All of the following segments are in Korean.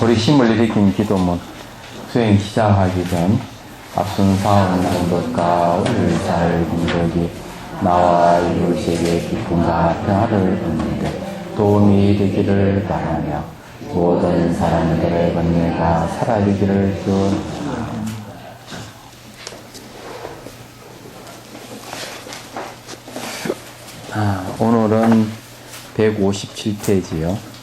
우리 힘을 일으킨 기도문 수행 시작하기 전 앞선 사원하는 것과 의사를 공덕이 나와 이웃에게 기쁨과 평화를 얻는데 도움이 되기를 바라며 모든 사람들의 번뇌가 사라지기를 기원합니다. 오늘은 157페이지요.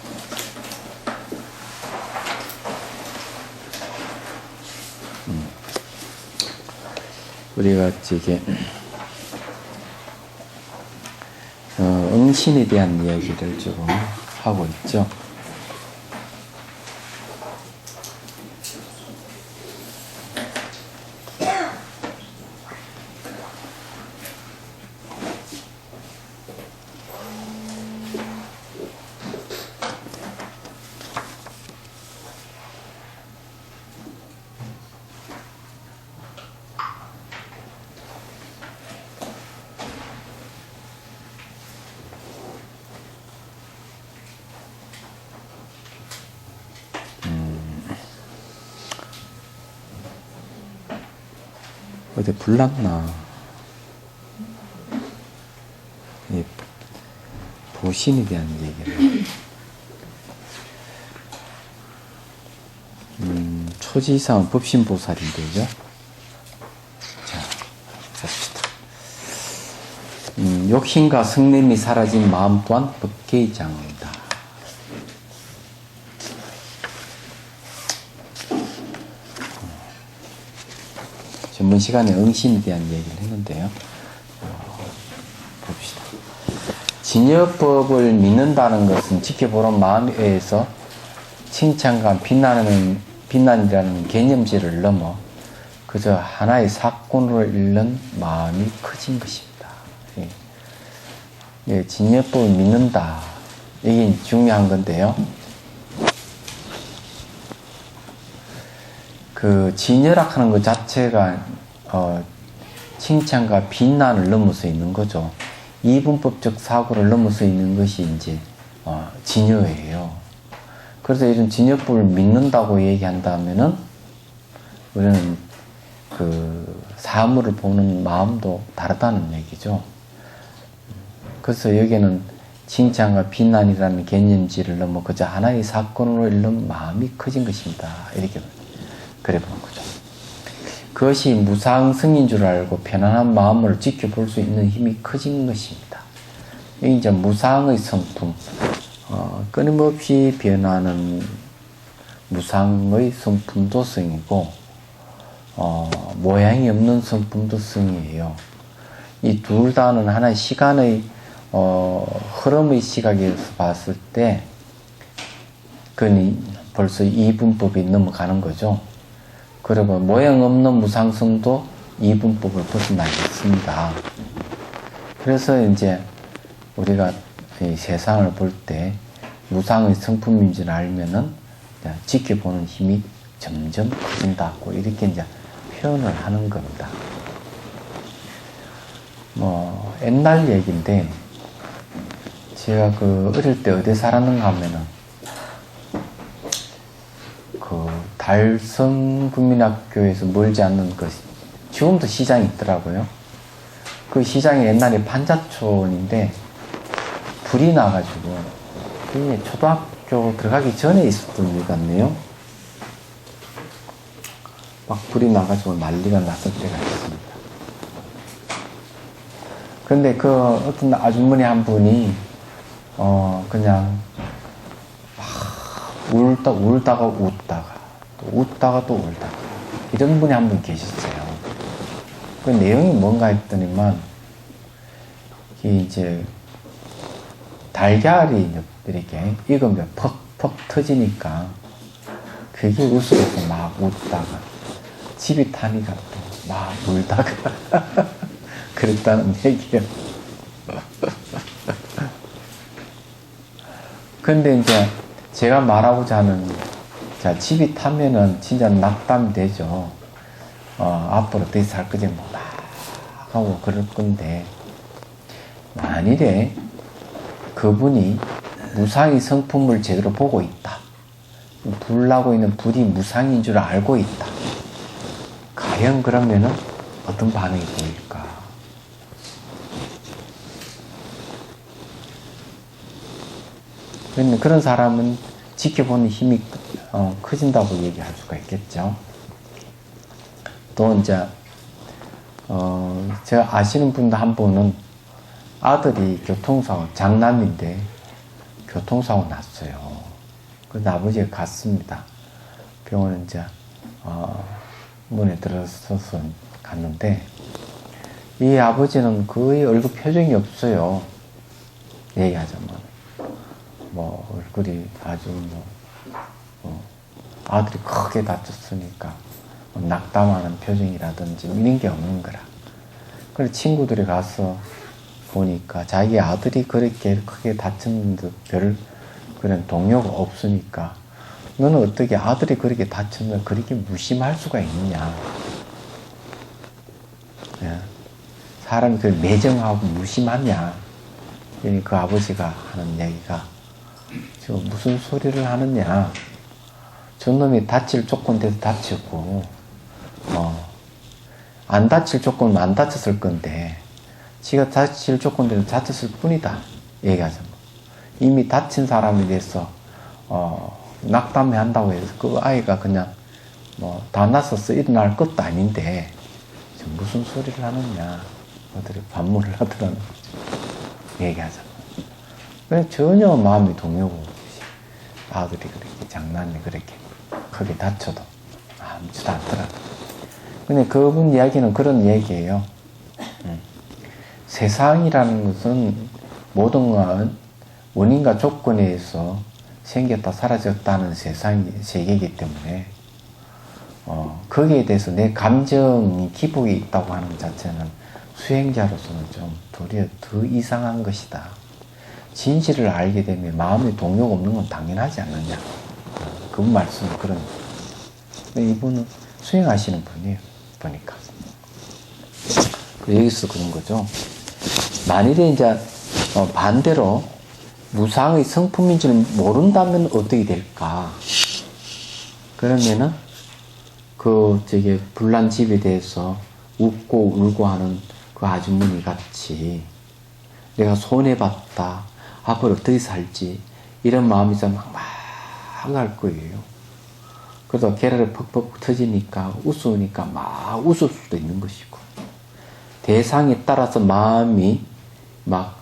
우리가 이게 응신에 대한 이야기를 조금 하고 있죠. 어디 불났나? 이 보신에 대한 얘기를. 초지상은 법신보살인데요. 자, 봅시다. 욕심과 성냄이 사라진 마음 또한 법계의장이다. 전번 시간에 응신에 대한 얘기를 했는데요. 봅시다. 진여법을 믿는다는 것은 지켜보는 마음에 의해서 칭찬과 비난이라는 개념지를 넘어 그저 하나의 사건으로 읽는 마음이 커진 것입니다. 예, 진여법을 믿는다. 이게 중요한 건데요. 그 진여라고 하는 것 자체가 칭찬과 비난을 넘어서 있는 거죠. 이분법적 사고를 넘어서 있는 것이 이제 진여예요. 그래서 이런 진여법을 믿는다고 얘기한다면은 우리는 그 사물을 보는 마음도 다르다는 얘기죠. 그래서 여기는 칭찬과 비난이라는 개념지를 넘어 그저 하나의 사건으로 읽는 마음이 커진 것입니다. 이렇게 그래 보는 거죠. 그것이 무상성인 줄 알고 편안한 마음을 지켜볼 수 있는 힘이 커진 것입니다. 이게 이제 무상의 성품, 끊임없이 변하는 무상의 성품도 성이고, 모양이 없는 성품도 성이에요. 이 둘 다는 하나의 시간의, 흐름의 시각에서 봤을 때, 그건 벌써 이분법이 넘어가는 거죠. 그리고 모양 없는 무상성도 이분법을 벗어나겠습니다. 그래서 이제 우리가 이 세상을 볼 때 무상의 성품인 줄 알면은 지켜보는 힘이 점점 커진다고 이렇게 이제 표현을 하는 겁니다. 옛날 얘기인데 제가 그 어릴 때 어디 살았는가 하면은 달성국민학교에서 멀지 않는 지금도 시장이 있더라고요. 그 시장이 옛날에 반자촌인데 불이 나가지고 초등학교 들어가기 전에 있었던 것 같네요. 막 불이 나가지고 난리가 났을 때가 있습니다. 근데 그 어떤 아주머니 한 분이 그냥 막 울다가 웃다가 또 울다가 이런 분이 한 분 계셨어요. 그 내용이 뭔가 했더니만 이제 달걀이 이렇게 익으면 퍽퍽 터지니까 그게 웃으면서 막 웃다가 집이 타니까 또 막 울다가 그랬다는 얘기예요. 근데 이제 제가 말하고자 하는 집이 타면은 진짜 낙담이 되죠. 앞으로 어떻게 살 거지 막 하고 그럴 건데 만일에 그분이 무상의 성품을 제대로 보고 있다. 불나고 있는 불이 무상인 줄 알고 있다. 과연 그러면은 어떤 반응이 보일까? 그런 사람은 지켜보는 힘이 커진다고 얘기할 수가 있겠죠. 또 이제 제가 아시는 분도 한 분은 아들이 교통사고, 장남인데 교통사고 났어요. 그래서 아버지가 갔습니다. 병원에 이제 문에 들어서서 갔는데 이 아버지는 거의 얼굴 표정이 없어요. 얘기하자면 뭐 얼굴이 아주 아들이 크게 다쳤으니까 낙담하는 표정이라든지 이런 게 없는 거라. 그래서 친구들이 가서 보니까 자기 아들이 그렇게 크게 다쳤는데 별 그런 동요가 없으니까 너는 어떻게 아들이 그렇게 다쳤는데 그렇게 무심할 수가 있느냐. 예. 사람이 그걸 매정하고 무심하냐. 그러니 그 아버지가 하는 얘기가 지금 무슨 소리를 하느냐. 저놈이 다칠 조건 돼서 다쳤고 안 다칠 조건은 안 다쳤을 건데 지가 다칠 조건 돼서 다쳤을 뿐이다. 얘기하자면 이미 다친 사람에 대해서 낙담해 한다고 해서 그 아이가 그냥 다 났었어 일어날 것도 아닌데 지금 무슨 소리를 하느냐. 그들이 반문을 하더라는 거죠. 얘기하자면 전혀 마음이 동요가 없이 아들이 그렇게 장난이 그렇게 크게 다쳐도 아무지도 않더라고요. 근데 그분 이야기는 그런 얘기예요. 세상이라는 것은 모든 건 원인과 조건에 의해서 생겼다 사라졌다는 세계이기 때문에 거기에 대해서 내 감정이 기복이 있다고 하는 것 자체는 수행자로서는 좀 도리어 더 이상한 것이다. 진실을 알게 되면 마음에 동요가 없는 건 당연하지 않느냐. 그분 말씀은 그런. 근데 이분은 수행하시는 분이에요. 보니까. 여기서 그런 거죠. 만일에 이제 반대로 무상의 성품인 줄 모른다면 어떻게 될까? 그러면은 불난 집에 대해서 웃고 울고 하는 그 아주머니 같이 내가 손해봤다. 앞으로 어떻게 살지. 이런 마음이 막 할 거예요. 그래서 계란을 퍽퍽 터지니까 웃으니까 막 웃을 수도 있는 것이고 대상에 따라서 마음이 막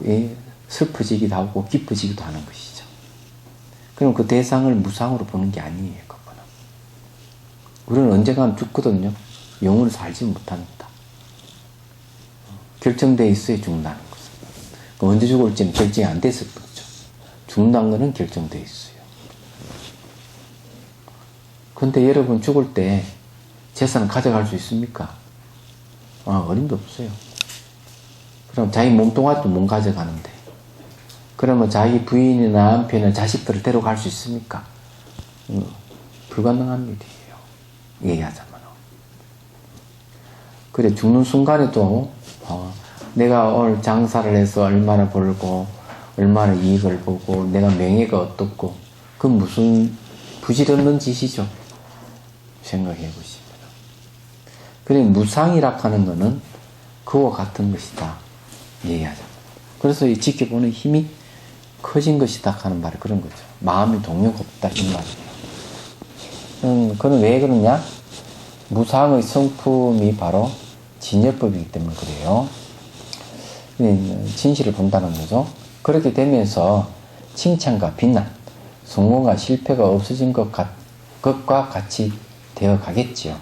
슬퍼지기도 하고 기뻐지기도 하는 것이죠. 그럼 그 대상을 무상으로 보는 게 아니에요. 그거는. 우리는 언젠가는 죽거든요. 영원히 살지 못합니다. 결정되어 있어야 죽는다는 것은. 언제 죽을지는 결정이 안 됐을 뿐이죠. 죽는다는 것은 결정되어 있어요. 근데 여러분 죽을 때 재산을 가져갈 수 있습니까? 어림도 없어요. 그럼 자기 몸뚱아리도 못 가져가는데 그러면 자기 부인이나 남편이나 자식들을 데려갈 수 있습니까? 불가능한 일이에요. 얘기하자면. 그래 죽는 순간에도 내가 오늘 장사를 해서 얼마나 벌고 얼마나 이익을 보고 내가 명예가 어떻고 그건 무슨 부질없는 짓이죠. 생각해 보시면. 그래 무상이라 하는 것은 그와 같은 것이다. 얘기하자. 그래서 이 지켜보는 힘이 커진 것이다 하는 말이 그런 거죠. 마음이 동요가 없다 이 말이에요. 그건 왜 그러냐? 무상의 성품이 바로 진여법이기 때문에 그래요. 진실을 본다는 거죠. 그렇게 되면서 칭찬과 비난, 성공과 실패가 없어진 것과 같이 되어 가겠지요.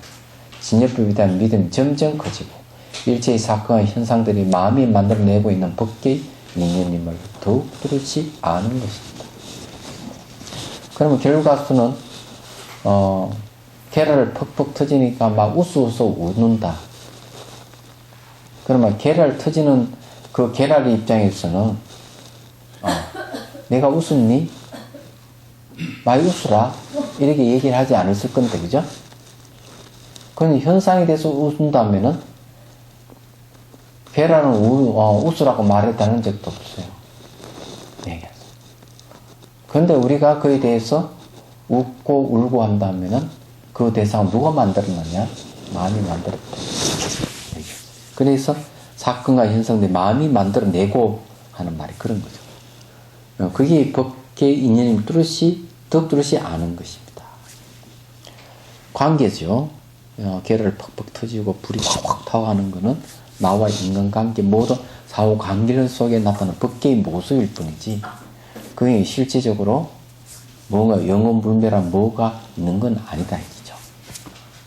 진여법에 대한 믿음이 점점 커지고 일체의 사건과 현상들이 마음이 만들어내고 있는 법계의 인연임을 더욱 뚜렷이 아는 것입니다. 그러면 결과수는 계란을 퍽퍽 터지니까 막 웃어 웃는다. 그러면 계란 터지는 그 계란의 입장에서는 내가 웃었니? 많이 웃으라 이렇게 얘기를 하지 않았을 건데 그죠? 그런데 현상에 대해서 웃는다면은 계란은 웃으라고 말했다는 적도 없어요. 얘기했어요. 그런데 우리가 그에 대해서 웃고 울고 한다면은 그 대상을 누가 만들었느냐? 마음이 만들었다. 그래서 사건과 현상들 마음이 만들어내고 하는 말이 그런 거죠. 그게 법계 인연임 뚜렷이 아는 것입니다. 관계죠. 계를 퍽퍽 터지고 불이 확확 타고 하는 거는 나와 인간관계 모든 사후 관계 속에 나타나는 법계의 모습일 뿐이지 그게 실제적으로 뭔가 영혼불멸한 뭐가 있는 건 아니다 이죠.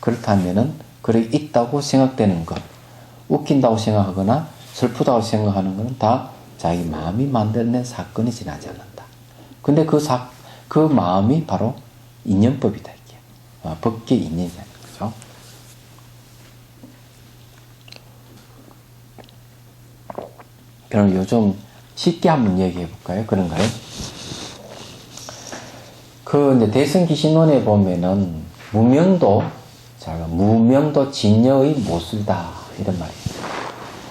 그렇다면은 그래 있다고 생각되는 것, 웃긴다고 생각하거나 슬프다고 생각하는 것은 다 자기 마음이 만들어낸 사건이 지나지 않는다. 근데 그 마음이 바로 인연법이다 이게. 법계 인연이라는 거죠. 그럼 요즘 쉽게 한번 얘기해 볼까요? 그런가요? 이제 대승기신론에 보면은 무명도 진여의 모습이다 이런 말이에요.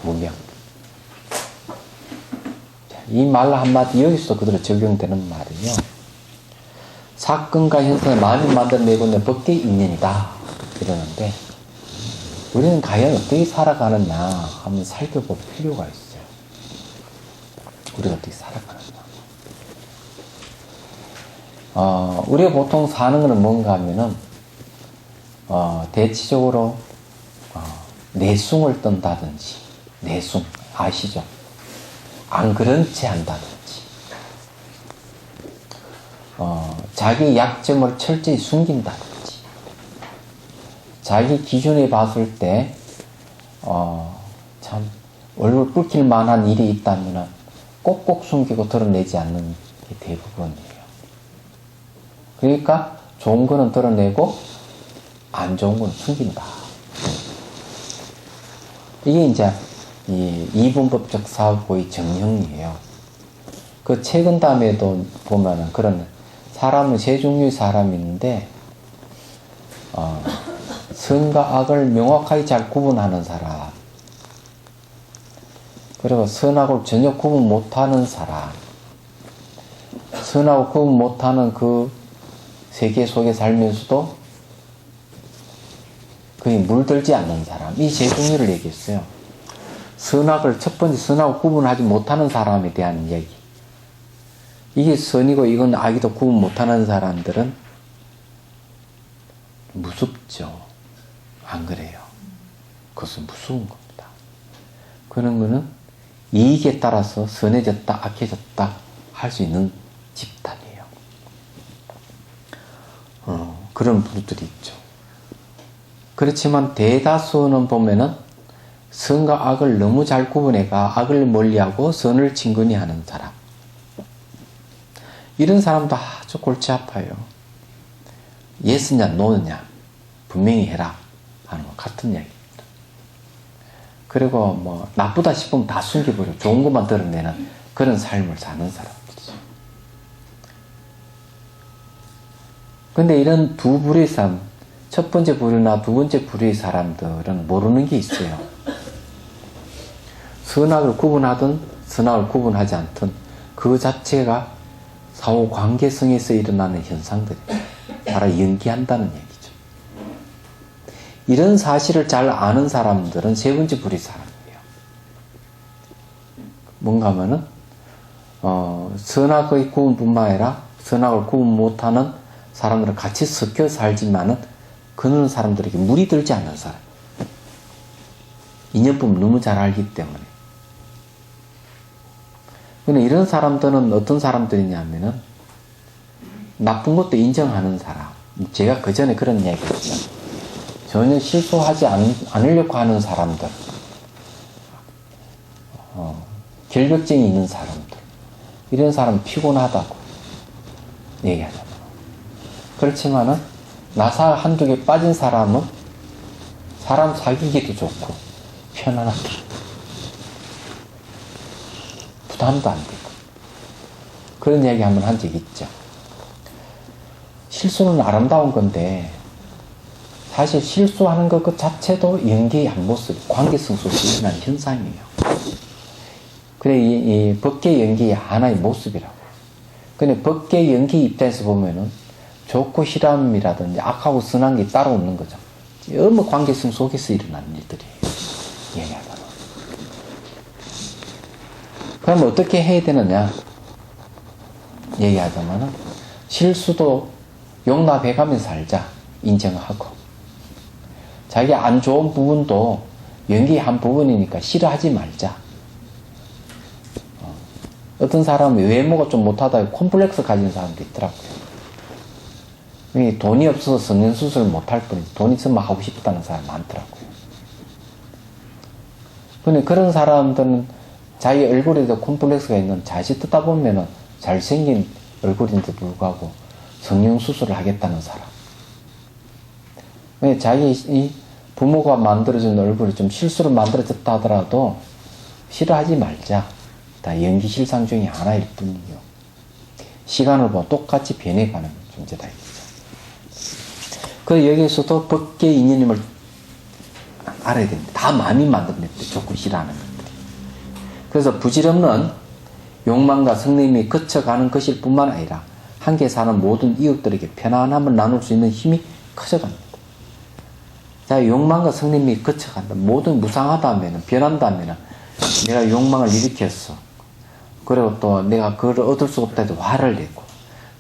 무명. 이 말 한마디 여기서 그대로 적용되는 말이요. 사건과 현상을 마음이 만들어내고 있는 법계 인연이다 이러는데 우리는 과연 어떻게 살아가느냐 한번 살펴볼 필요가 있어요. 우리가 어떻게 살아가느냐. 우리가 보통 사는 것은 뭔가 하면은, 대체적으로, 내숭을 떤다든지, 내숭, 아시죠? 안 그런 채 한다든지, 자기 약점을 철저히 숨긴다든지, 자기 기준에 봤을 때, 참, 얼굴 붉힐 만한 일이 있다면은 꼭꼭 숨기고 드러내지 않는 게 대부분이에요. 그러니까 좋은 거는 드러내고 안 좋은 거는 숨긴다. 이게 이제 이 이분법적 사고의 정형이에요. 그 최근 다음에도 보면은 그런 사람은 세 종류의 사람이 있는데 선과 악을 명확하게 잘 구분하는 사람, 그리고 선악을 전혀 구분 못하는 사람, 선하고 구분 못하는 그 세계 속에 살면서도 거의 물들지 않는 사람, 이 세 종류를 얘기했어요. 첫 번째 선하고 구분하지 못하는 사람에 대한 얘기. 이게 선이고 이건 악이도 구분 못하는 사람들은 무섭죠. 안 그래요? 그것은 무서운 겁니다. 그런 거는 이익에 따라서 선해졌다, 악해졌다 할 수 있는 집단이에요. 그런 분들이 있죠. 그렇지만 대다수는 보면은 선과 악을 너무 잘 구분해가 악을 멀리하고 선을 진근히 하는 사람. 이런 사람도 아주 골치 아파요. 예스냐 노느냐 분명히 해라 하는 것 같은 얘기입니다. 그리고 뭐 나쁘다 싶으면 다 숨겨버려 좋은 것만 드러내는 그런 삶을 사는 사람들이죠. 근데 이런 두 부류의 사람, 첫 번째 부류나 두 번째 부류의 사람들은 모르는 게 있어요. 선악을 구분하든 선악을 구분하지 않든 그 자체가 사후 관계성에서 일어나는 현상들이에요. 바로 연기한다는 얘기죠. 이런 사실을 잘 아는 사람들은 세 번째 부류의 사람이에요. 뭔가 하면은 선악의 구분뿐만 아니라 선악을 구분 못하는 사람들은 같이 섞여 살지만은 그런 사람들에게 물이 들지 않는 사람. 인연법을 너무 잘 알기 때문에. 근데 이런 사람들은 어떤 사람들이냐면은 나쁜 것도 인정하는 사람. 제가 그 전에 그런 얘기 했죠. 전혀 실수하지 않으려고 하는 사람들. 결벽증이 있는 사람들. 이런 사람 피곤하다고 얘기하잖아요. 그렇지만은 나사 한두 개 빠진 사람은 사람 사귀기도 좋고 편안하고 부담도 안 되고 그런 얘기 한번 한 적이 있죠. 실수는 아름다운 건데 사실 실수하는 것 그 자체도 연기의 한 모습, 관계성 속에서 일어나는 현상이에요. 그래 이 법계 연기의 하나의 모습이라고. 근데 법계 연기 입장에서 보면은 좋고 싫음이라든지 악하고 선한 게 따로 없는 거죠. 너무 관계성 속에서 일어나는 일들이에요. 얘기하자면. 그럼 어떻게 해야 되느냐? 얘기하자면 실수도 용납해가면서 살자. 인정하고. 자기 안 좋은 부분도 연기의 한 부분이니까 싫어하지 말자. 어떤 사람은 외모가 좀 못하다 콤플렉스 가진 사람도 있더라고요. 돈이 없어서 성형수술을 못할 뿐이지 돈 있으면 하고 싶다는 사람 많더라고요. 근데 그런 사람들은 자기 얼굴에도 콤플렉스가 있는 자식 듣다 보면은 잘생긴 얼굴인데도 불구하고 성형수술을 하겠다는 사람. 자기 부모가 만들어준 얼굴이 좀 실수로 만들어졌다 하더라도 싫어하지 말자. 다 연기 실상 중에 하나일 뿐이요. 시간을 보면 똑같이 변해가는 존재다. 그 여기에서도 법계 인연임을 알아야 됩니다. 다 마음이 만드는 것들, 좋고 싫어하는 것들이. 그래서 부질없는 욕망과 성냄이 거쳐가는 것일 뿐만 아니라 함께 사는 모든 이웃들에게 편안함을 나눌 수 있는 힘이 커져갑니다. 자, 욕망과 성냄이 거쳐간다. 모든 무상하다면, 변한다면 내가 욕망을 일으켰어. 그리고 또 내가 그걸 얻을 수 없다 해도 화를 내고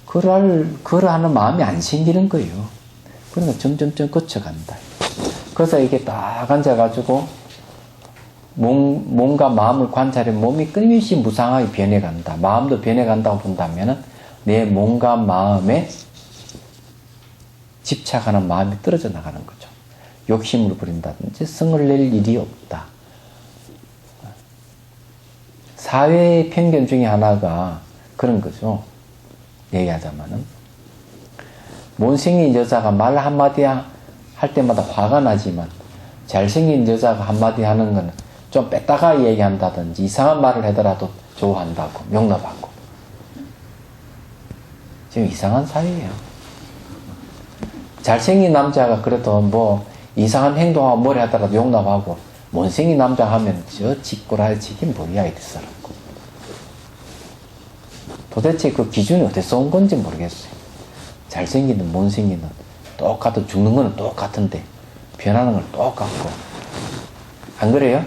그걸 하는 마음이 안 생기는 거예요. 그러니까 점점점 거쳐간다. 그래서 이게 딱 앉아가지고 몸과 마음을 관찰해 몸이 끊임없이 무상하게 변해간다. 마음도 변해간다고 본다면 내 몸과 마음에 집착하는 마음이 떨어져 나가는 거죠. 욕심을 부린다든지 성을 낼 일이 없다. 사회의 편견 중에 하나가 그런 거죠. 얘기하자면은 못생긴 여자가 말 한마디 할 때마다 화가 나지만 잘생긴 여자가 한마디 하는 건 좀 뺐다가 얘기한다든지 이상한 말을 하더라도 좋아한다고 용납하고. 지금 이상한 사회예요. 잘생긴 남자가 그래도 뭐 이상한 행동하고 뭐래 하더라도 용납하고 못생긴 남자 하면 저 짓꼬라지 지긴 뭐야 이랬어라고. 도대체 그 기준이 어디서 온 건지 모르겠어요. 잘생기는 못생기는 똑같아. 죽는 거는 똑같은데 변하는 건 똑같고. 안 그래요?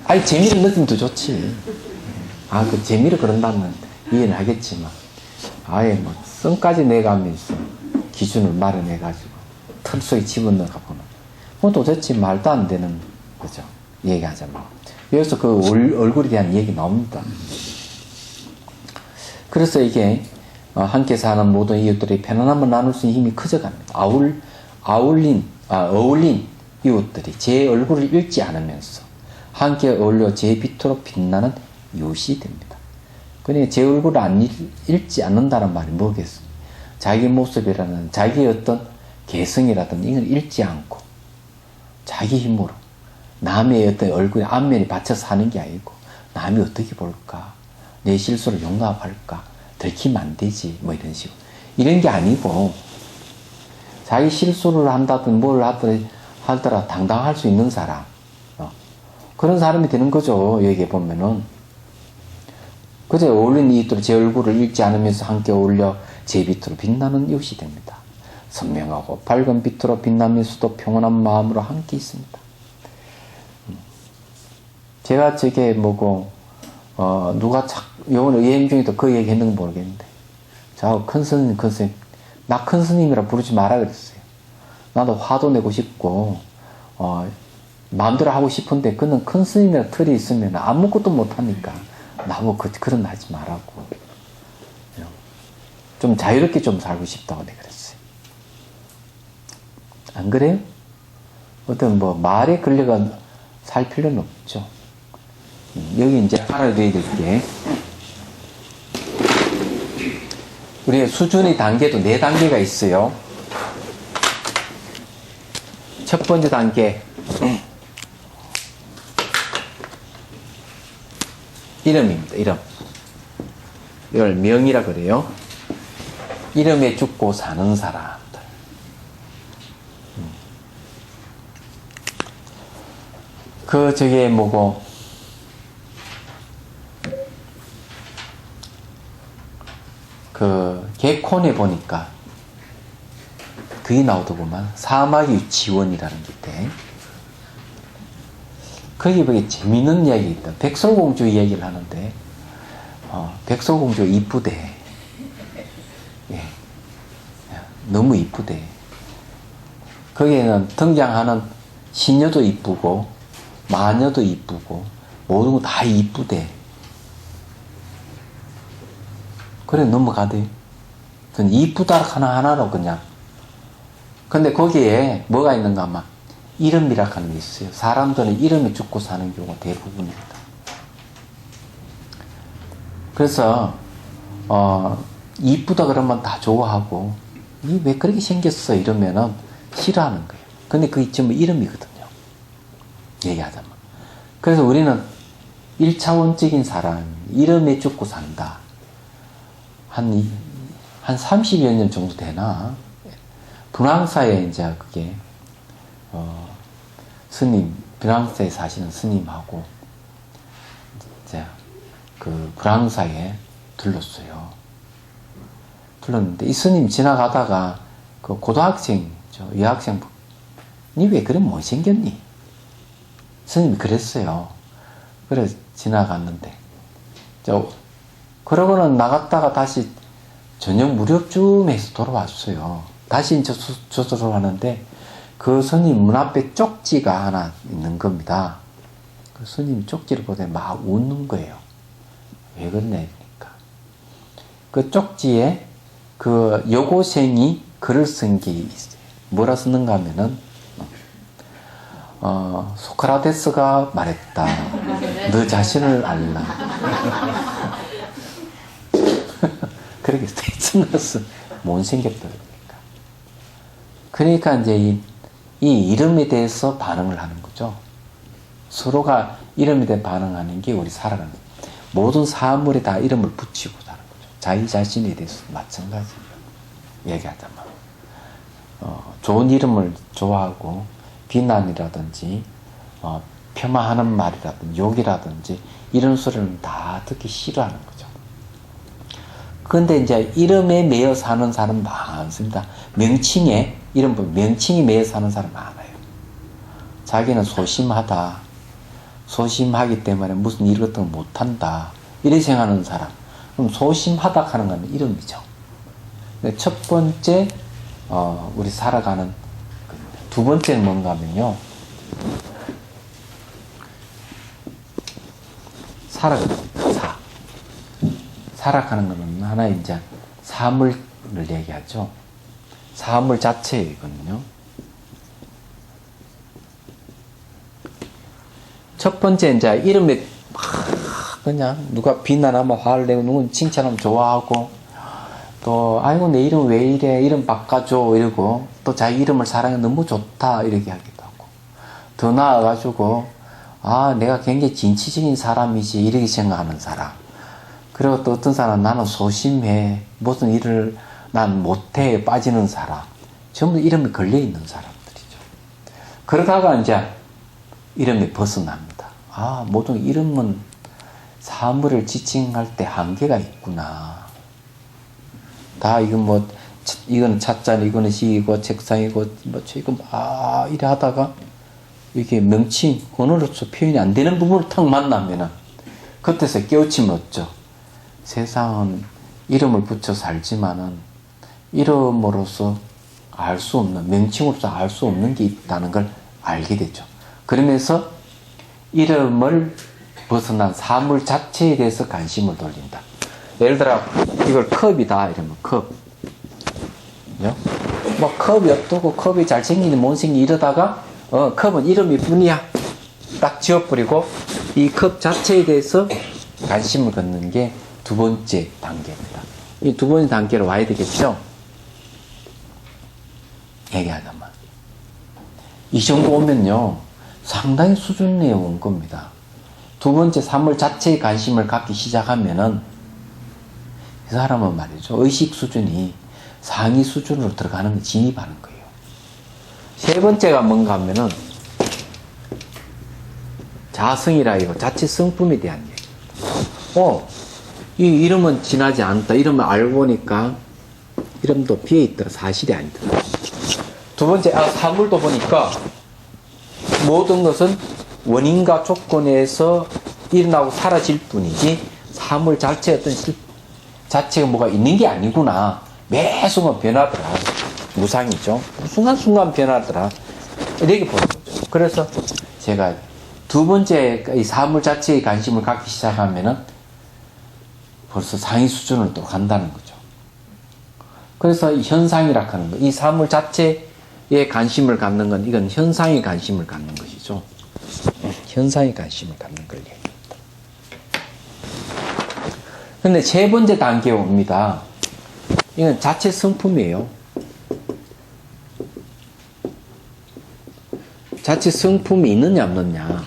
아니 재미를 느끼면 더 좋지. 그 재미를 그런다면 이해는 하겠지만 아예 뭐 성까지 내가면서 기준을 마련해가지고 털 속에 집어넣어가 보는 그건 도대체 말도 안 되는 거죠. 얘기하자면 여기서 그 얼굴에 대한 얘기 나옵니다. 그래서 이게 함께 사는 모든 이웃들이 편안함을 나눌 수 있는 힘이 커져갑니다. 어울린 이웃들이 제 얼굴을 잃지 않으면서 함께 어울려 제 빛으로 빛나는 이웃이 됩니다. 그러니까 제 얼굴을 안 잃지 않는다는 말이 뭐겠어요? 자기 모습이라는 자기의 어떤 개성이라든지 이걸 잃지 않고 자기 힘으로 남의 어떤 얼굴에 안면이 받쳐서 사는 게 아니고 남이 어떻게 볼까? 내 실수를 용납할까? 들키면 안 되지. 뭐 이런 식으로. 이런 게 아니고 자기 실수를 한다든 뭘 하더라 당당할 수 있는 사람. 그런 사람이 되는 거죠. 여기에 보면은. 그저 어울린 이웃들은 제 얼굴을 잃지 않으면서 함께 어울려 제 빛으로 빛나는 이웃이 됩니다. 선명하고 밝은 빛으로 빛나면서도 평온한 마음으로 함께 있습니다. 제가 저게 뭐고 누가 요번에 여행 중에도 그 얘기 했는 건 모르겠는데 저 큰 스님 나 큰 스님이라 부르지 마라 그랬어요. 나도 화도 내고 싶고 마음대로 하고 싶은데 그는 큰 스님이라 틀이 있으면 아무것도 못하니까 나보고 그런 하지 말라고. 좀 자유롭게 좀 살고 싶다고 내가 그랬어요. 안 그래요? 어떤 뭐 말에 걸려가 살 필요는 없죠. 여기 이제 알아둬야 될 게 우리의 수준의 단계도 4단계가 있어요. 첫 번째 단계 이름입니다. 이름. 이걸 명이라 그래요. 이름에 죽고 사는 사람들. 저게 뭐고 폰에 보니까 그게 나오더구만. 사마귀 유치원이라는 게 있대. 거기 보기 재밌는 이야기 있다. 백설공주 이야기를 하는데, 백설공주가 이쁘대. 예. 너무 이쁘대. 거기에는 등장하는 시녀도 이쁘고, 마녀도 이쁘고, 모든 거 다 이쁘대. 그래, 넘어가대. 그냥 이쁘다 하나하나로 그냥. 근데 거기에 뭐가 있는가 하면, 이름이라 하는 게 있어요. 사람들은 이름에 죽고 사는 경우가 대부분입니다. 그래서 이쁘다 그러면 다 좋아하고 이 왜 그렇게 생겼어 이러면은 싫어하는 거예요. 근데 그게 전부 이름이거든요. 얘기하자면. 그래서 우리는 1차원적인 사람, 이름에 죽고 산다. 한 30여 년 정도 되나? 프랑스에 이제 그게 스님, 프랑스에 사시는 스님하고 이제 그 프랑스에 들렀어요. 들렀는데 이 스님 지나가다가 그 고등학생, 여학생, 니 왜 그래 못생겼니? 스님이 그랬어요. 그래서 지나갔는데 그러고는 나갔다가 다시 저녁 무렵쯤에서 돌아왔어요. 다시 저수를 하는데 그 스님 문 앞에 쪽지가 하나 있는 겁니다. 그 스님이 쪽지를 보더니 막 웃는 거예요. 왜 그러냐, 그러니까. 그 쪽지에 그 여고생이 글을 쓴 게 있어요. 뭐라 쓰는가 하면은, 소크라테스가 말했다. 너 자신을 알라. 그렇게 써있어. 못생겼다. 그러니까 이제 이 이름에 대해서 반응을 하는 거죠. 서로가 이름에 대해 반응하는 게 우리 살아가는 거예요. 모든 사물에 다 이름을 붙이고 사는 거죠. 자기 자신에 대해서 마찬가지예요. 얘기하자면. 좋은 이름을 좋아하고 비난이라든지 폄하하는 말이라든지 욕이라든지 이런 소리는 다 듣기 싫어하는 거죠. 그런데 이제 이름에 매여 사는 사람 많습니다. 명칭에 이름 보면 명칭이 매여 사는 사람 많아요. 자기는 소심하다. 소심하기 때문에 무슨 일 같은 거 못한다. 이렇게 생각하는 사람. 그럼 소심하다 하는 건 이름이죠. 첫 번째 우리 살아가는 두 번째는 뭔가 하면요. 살아가는 것은 하나 이제 사물을 얘기하죠. 사물 자체이거든요. 첫 번째 이제 이름에 그냥 누가 비난하면 화를 내고 누군 칭찬하면 좋아하고 또 아이고 내 이름 왜 이래 이름 바꿔줘 이러고 또 자기 이름을 사랑해 너무 좋다 이렇게 하기도 하고 더 나아가지고 아 내가 굉장히 진취적인 사람이지 이렇게 생각하는 사람 그리고 또 어떤 사람은 나는 소심해 무슨 일을 난 못해 빠지는 사람 전부 이름에 걸려있는 사람들이죠. 그러다가 이제 이름에 벗어납니다. 아 모든 이름은 사물을 지칭할 때 한계가 있구나. 다 이건 뭐 이건 찻잔 이거는 시이고 책상이고 뭐 이거 이래 하다가 이렇게 명칭 언어로서 표현이 안 되는 부분을 탁 만나면은 그때서 깨우침을 얻죠. 세상은 이름을 붙여 살지만은 이름으로서 알 수 없는 명칭으로서 알 수 없는 게 있다는 걸 알게 되죠. 그러면서 이름을 벗어난 사물 자체에 대해서 관심을 돌린다. 예를 들어 이걸 컵이다 이러면 컵. 뭐 컵이 어떠고 컵이 잘생기니 못생기니 이러다가 컵은 이름이 뿐이야. 딱 지워버리고 이 컵 자체에 대해서 관심을 갖는 게 두 번째 단계입니다. 이 두 번째 단계로 와야 되겠죠? 얘기하자면 이 정도 오면요 상당히 수준에 온 겁니다. 두 번째 사물 자체에 관심을 갖기 시작하면은 이 사람은 말이죠 의식 수준이 상위 수준으로 들어가는 거 진입하는 거예요. 세 번째가 뭔가 하면은 자성이라 이거 자체 성품에 대한 얘기. 이 이름은 지나지 않다. 이름을 알고 보니까 이름도 비어있더라. 사실이 아니더라. 두 번째, 사물도 보니까 모든 것은 원인과 조건에서 일어나고 사라질 뿐이지 사물 자체의 어떤 자체가 뭐가 있는 게 아니구나. 매 순간 변하더라. 무상이죠. 순간순간 변하더라. 이렇게 보는 거죠. 그래서 제가 두 번째 이 사물 자체에 관심을 갖기 시작하면은 벌써 상위 수준을 또 간다는 거죠. 그래서 현상이라 하는 거, 이 사물 자체에 관심을 갖는 건 이건 현상에 관심을 갖는 것이죠. 현상에 관심을 갖는 걸 얘기합니다. 근데 세 번째 단계에 옵니다. 이건 자체 성품이에요. 자체 성품이 있느냐 없느냐.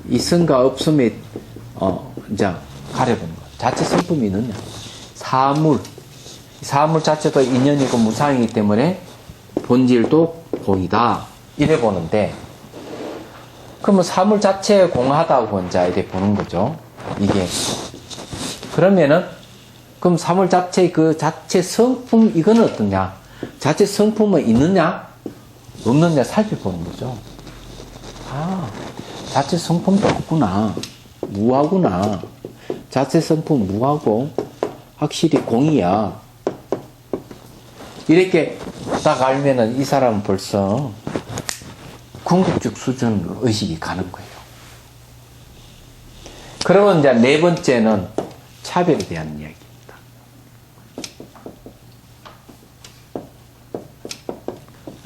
있음과 없음에 이제 가려보는 거. 자체 성품이 있느냐. 사물 자체도 인연이고 무상이기 때문에 본질도 공이다. 이래 보는데, 그러면 사물 자체에 공하다고 이제 이래 보는 거죠. 이게. 그러면은, 그럼 사물 자체, 그 자체 성품, 이거는 어떠냐? 자체 성품은 있느냐? 없느냐 살펴보는 거죠. 자체 성품도 없구나. 무하구나. 자체 성품 무하고, 확실히 공이야. 이렇게 딱 알면은 이 사람은 벌써 궁극적 수준 의식이 가는 거예요. 그러면 이제 네 번째는 차별에 대한 이야기입니다.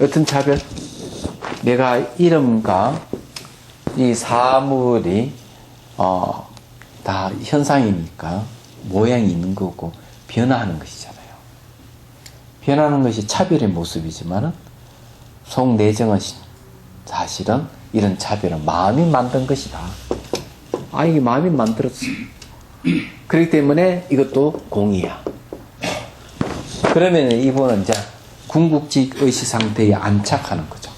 어떤 차별? 내가 이름과 이 사물이 다 현상이니까 모양이 있는 거고 변화하는 것이잖아요. 변하는 것이 차별의 모습이지만 속내정은 사실은 이런 차별은 마음이 만든 것이다. 이게 마음이 만들었어. 그렇기 때문에 이것도 공이야. 그러면 이분은 이제 궁극적 의식 상태에 안착하는 거죠.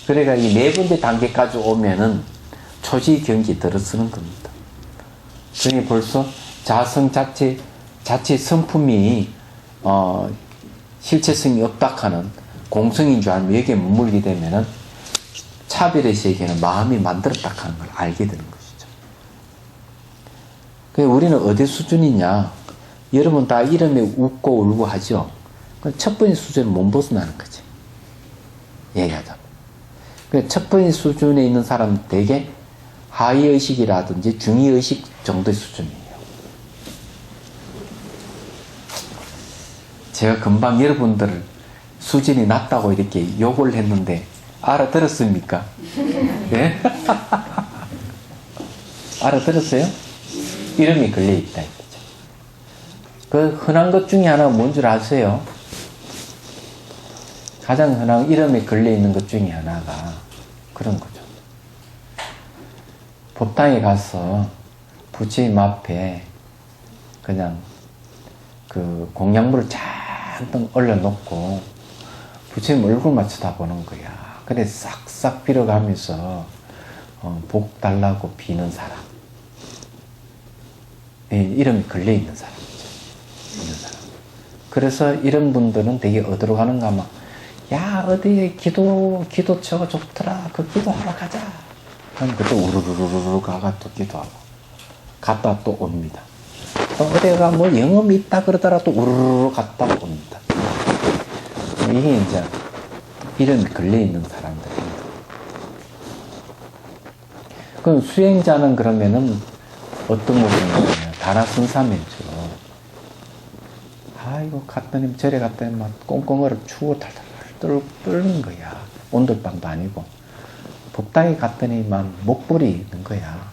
그러니까 이 네 번째 단계까지 오면은 초지 경기에 들어서는 겁니다. 그러니 벌써 자성 자체 성품이 실체성이 없다 하는 공성인 줄 알면 여기에 머물게 되면은 차별의 세계는 마음이 만들었다 하는 걸 알게 되는 것이죠. 그래서 우리는 어디 수준이냐? 여러분 다 이름에 웃고 울고 하죠. 첫 번째 수준은 못 벗어나는 거지. 얘기하자면. 첫 번째 수준에 있는 사람은 되게 하위의식이라든지 중위의식 정도의 수준이에요. 제가 금방 여러분들 수준이 낮다고 이렇게 욕을 했는데 알아들었습니까? 네? 알아들었어요? 이름이 걸려있다. 그 흔한 것 중에 하나가 뭔 줄 아세요? 가장 흔한 이름에 걸려있는 것 중에 하나가 그런 거죠. 법당에 가서 부처님 앞에 그냥 그 공양물을 잔뜩 올려놓고 부처님 얼굴만 쳐다보는 거야. 그래 싹싹 빌어가면서 복 달라고 비는 사람. 이름이 걸려있는 사람이죠. 있는 사람. 그래서 이런 분들은 되게 어디로 가는가 하면 야 어디에 기도처가 좋더라. 그 기도하러 가자. 그럼 그때 우르르르르 가가 또 기도하고 갔다 또 옵니다. 또 어디가 뭐 영업이 있다 그러더라 또 우르르르 갔다 옵니다. 이게 이제 이름이 걸려있는 사람들입니다. 그럼 수행자는 그러면은 어떤 모습이냐면 다나선사면죠. 아이고 갔더니 절에 갔더니 막 꽁꽁 얼어 추워 탈탈 떨는 거야. 온돌방도 아니고. 법당에 갔더니 막 목불이 있는 거야.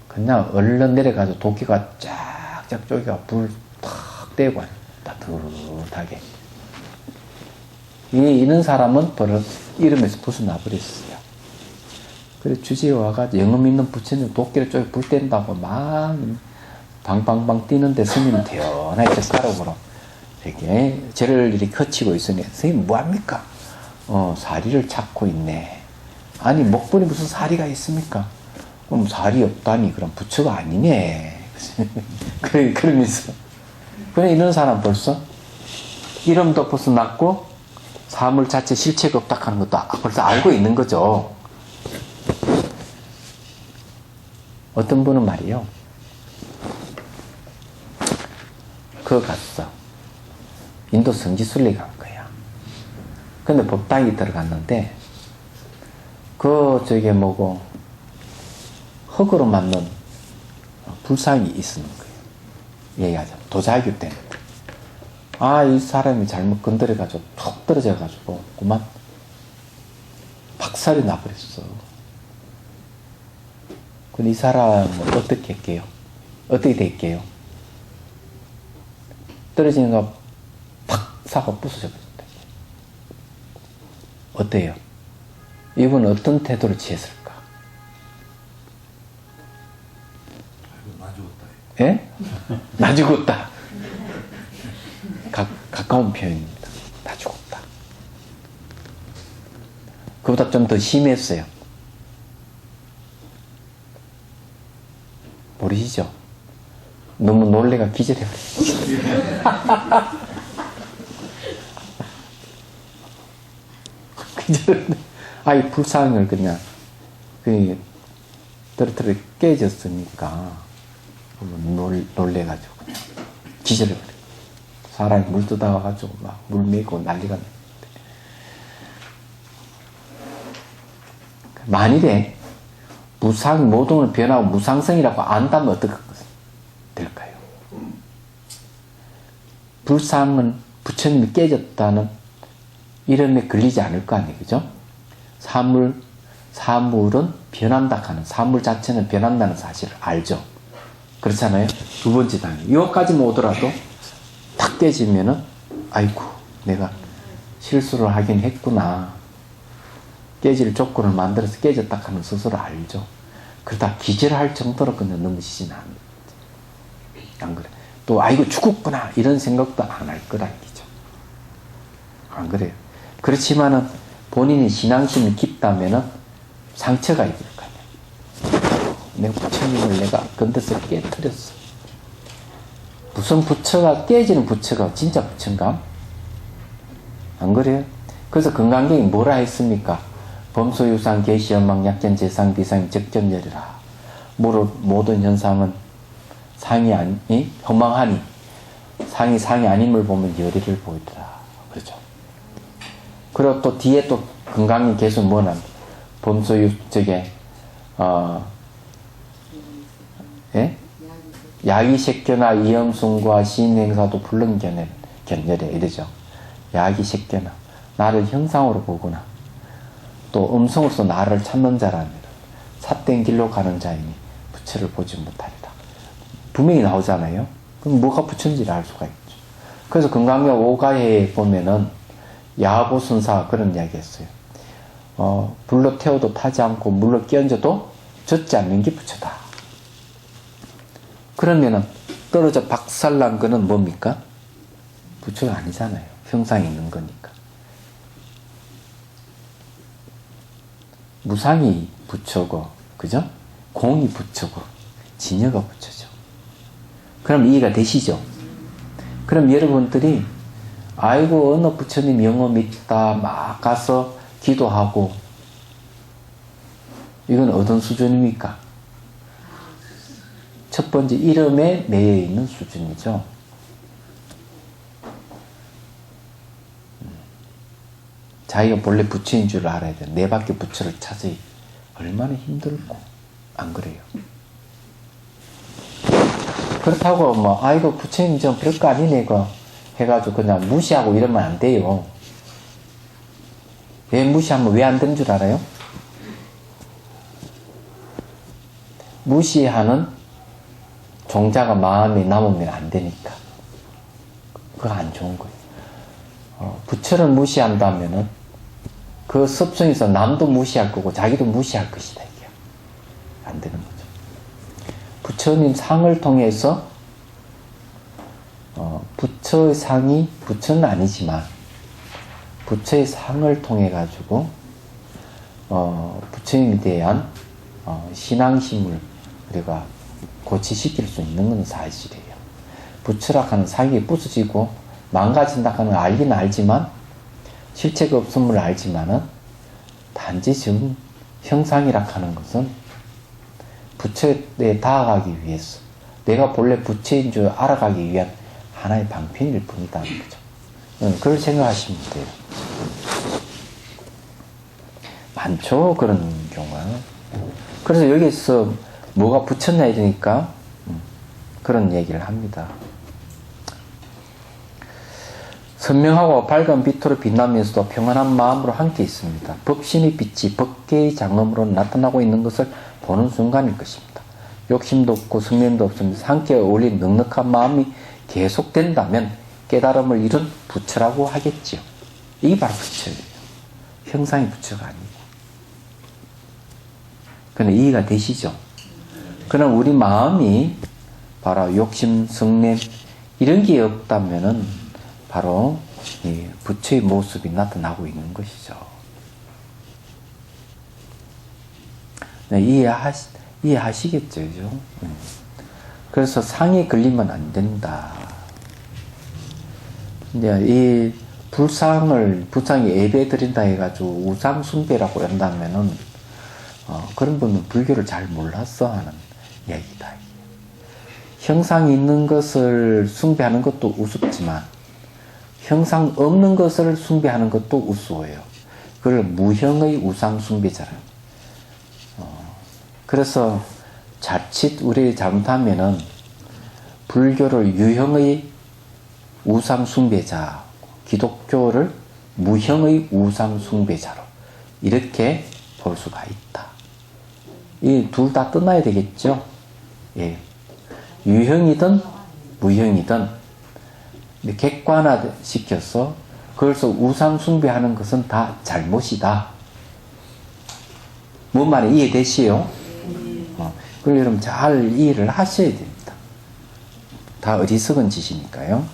그냥 얼른 내려가서 도끼가 쫙쫙 쪼개가 불 탁 떼고 따뜻하게. 이런 사람은 바로 이름에서 벗어나 버렸어요. 그래서 주제에 와가지고 영음 있는 부처님 도끼를 쪼개 불 뗀다고 막 방방방 뛰는데 스님은 태연하게 젓가락으로 이렇게 죄를 이렇게 거치고 있으니 선생님 뭐합니까? 사리를 찾고 있네. 아니 목불이 무슨 사리가 있습니까? 그럼 살이 없다니 그럼 부처가 아니네. 그러면서 그래 이런 사람 벌써 이름도 벌써 났고 사물 자체 실체가 없다 하는 것도 벌써 알고 있는 거죠. 어떤 분은 말이요, 그거 갔어. 인도 성지순례 간 거야. 근데 법당이 들어갔는데 저게 뭐고 흙으로 만든 불상이 있는 거예요. 얘기하자. 도자기 때문에. 이 사람이 잘못 건드려가지고 툭 떨어져가지고 그만 박살이 나버렸어. 근데 이 사람은 어떻게 할게요? 어떻게 될게요? 떨어지는 거 팍 사고 부서져 버렸다. 어때요? 이분은 어떤 태도를 취했을까? 나 죽었다. 예? 나 죽었다. 가까운 표현입니다. 나 죽었다. 그보다 좀 더 심했어요. 모르시죠? 너무 놀래가 기절해버렸어요. 이 불상을 그냥 떨어뜨려 깨졌으니까 놀래가지고 그냥 기절해버려. 사람이 물 뜯어와가지고 막 물 메고 난리가 났는데, 만일에 모든 걸 변하고 무상성이라고 안다면 어떻게 될까요? 불상은 부처님이 깨졌다는 이름에 걸리지 않을 거 아니에요, 그죠? 사물은 변한다 하는, 사물 자체는 변한다는 사실을 알죠. 그렇잖아요. 두 번째 단계. 여기까지만 오더라도 탁 깨지면은, 아이고, 내가 실수를 하긴 했구나. 깨질 조건을 만들어서 깨졌다 하는 스스로 알죠. 그러다 기절할 정도로 그냥 넘으시진 안 그래. 또, 아이고, 죽었구나. 이런 생각도 안 할 거라 얘기죠. 안 그래요. 그렇지만은 본인이 신앙심이 깊다면은 상처가 있을 거 아니야. 내가 부처님을 내가 건드서 깨뜨렸어. 무슨 부처가, 깨지는 부처가 진짜 부처인가? 안 그래요? 그래서 건강경이 뭐라 했습니까? 범소유상 계시연망 약견 재상 비상 적전열이라. 모든 현상은 상이 아니 허망하니 상이 아님을 보면 열의를 보이더라. 그렇죠? 그리고 또 뒤에 또 건강이 계속 뭐냐, 범소유 예? 야기색견화 이염승과 시인행사도 불능견열에 이러죠. 야기색견화, 나를 형상으로 보구나. 또 음성으로서 나를 찾는 자라면 삿된 길로 가는 자이니 부처를 보지 못하리다. 분명히 나오잖아요. 그럼 뭐가 부처인지를 알 수가 있죠. 그래서 건강명 5가에 보면은 야보선사 그런 이야기 했어요. 불로 태워도 타지 않고 물로 끼얹어도 젖지 않는 게 부처다. 그러면은 떨어져 박살난 거는 뭡니까? 부처가 아니잖아요. 형상이 있는 거니까. 무상이 부처고, 그죠? 공이 부처고, 진여가 부처죠. 그럼 이해가 되시죠? 그럼 여러분들이 아이고 어느 부처님 영어 믿다 막 가서 기도하고, 이건 어떤 수준입니까? 첫 번째 이름에 매여 있는 수준이죠. 자기가 본래 부처인 줄 알아야 돼. 내 밖에 부처를 찾으니 얼마나 힘들고, 안 그래요? 그렇다고 아이고 부처님 좀 별거 아니네 이거 해가지고 그냥 무시하고 이러면 안 돼요. 왜 무시하면 왜 안 되는 줄 알아요? 무시하는 종자가 마음에 남으면 안 되니까. 그거 안 좋은 거예요. 부처를 무시한다면은 그 습성에서 남도 무시할 거고 자기도 무시할 것이다. 이게 안 되는 거죠. 부처님 상을 통해서 부처의 상이 부처는 아니지만 부처의 상을 통해 가지고 부처님에 대한 신앙심을 우리가 고치시킬 수 있는 건 사실이에요. 부처라 하는 상이 부서지고 망가진다 하는 알기는 알지만 실체가 없음을 알지만은 단지 지금 형상이라 하는 것은 부처에 다가가기 위해서 내가 본래 부처인 줄 알아가기 위한 하나의 방편일 뿐이다는 거죠. 그걸 생각하시면 돼요. 많죠, 그런 경우가. 그래서 여기서 뭐가 부처냐 이러니까 그런 얘기를 합니다. 선명하고 밝은 빛으로 빛나면서도 평안한 마음으로 함께 있습니다. 법신의 빛이 법계의 장엄으로 나타나고 있는 것을 보는 순간일 것입니다. 욕심도 없고 성냄도 없으면서 함께 어울린 넉넉한 마음이 계속된다면 깨달음을 이룬 부처라고 하겠지요. 이게 바로 부처예요. 형상의 부처가 아니고. 근데 이해가 되시죠? 그럼 우리 마음이 바로 욕심, 성냄 이런 게 없다면은 바로 이 부처의 모습이 나타나고 있는 것이죠. 네, 이해하시겠죠? 그죠? 그래서 상에 걸리면 안 된다. 이제 이 불상이 예배 드린다 해가지고 우상숭배라고 한다면은, 그런 분은 불교를 잘 몰라서 하는 얘기다. 형상이 있는 것을 숭배하는 것도 우습지만, 형상 없는 것을 숭배하는 것도 우스워요. 그걸 무형의 우상숭배자라. 그래서 자칫 우리 잘못하면은 불교를 유형의 우상숭배자, 기독교를 무형의 우상숭배자로 이렇게 볼 수가 있다. 이 둘 다 떠나야 되겠죠? 예. 유형이든 무형이든 객관화시켜서 그래서 우상숭배하는 것은 다 잘못이다. 뭔 말이 이해되시요? 그걸 여러분 잘 이해를 하셔야 됩니다. 다 어리석은 짓이니까요.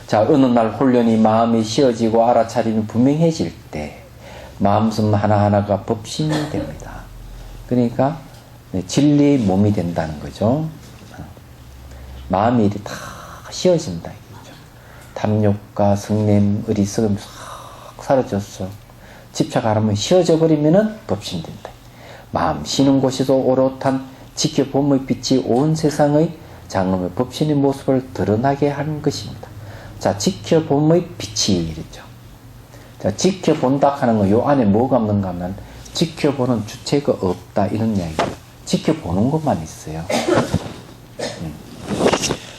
자, 어느 날 홀련히 마음이 쉬어지고 알아차림이 분명해질 때 마음섬 하나하나가 법신이 됩니다. 그러니까 진리의 몸이 된다는 거죠. 마음이 다 쉬어진다 이거죠. 탐욕과 성냄, 어리석음이 싹 사라졌어. 집착 안 하면 쉬어져 버리면은 법신된다. 마음 쉬는 곳에서 오롯한 지켜봄의 빛이 온 세상의 장엄의 법신의 모습을 드러나게 하는 것입니다. 자, 지켜봄의 빛이 이랬죠. 자, 지켜본다 하는 거, 요 안에 뭐가 없는가 하면, 지켜보는 주체가 없다, 이런 이야기예요. 지켜보는 것만 있어요.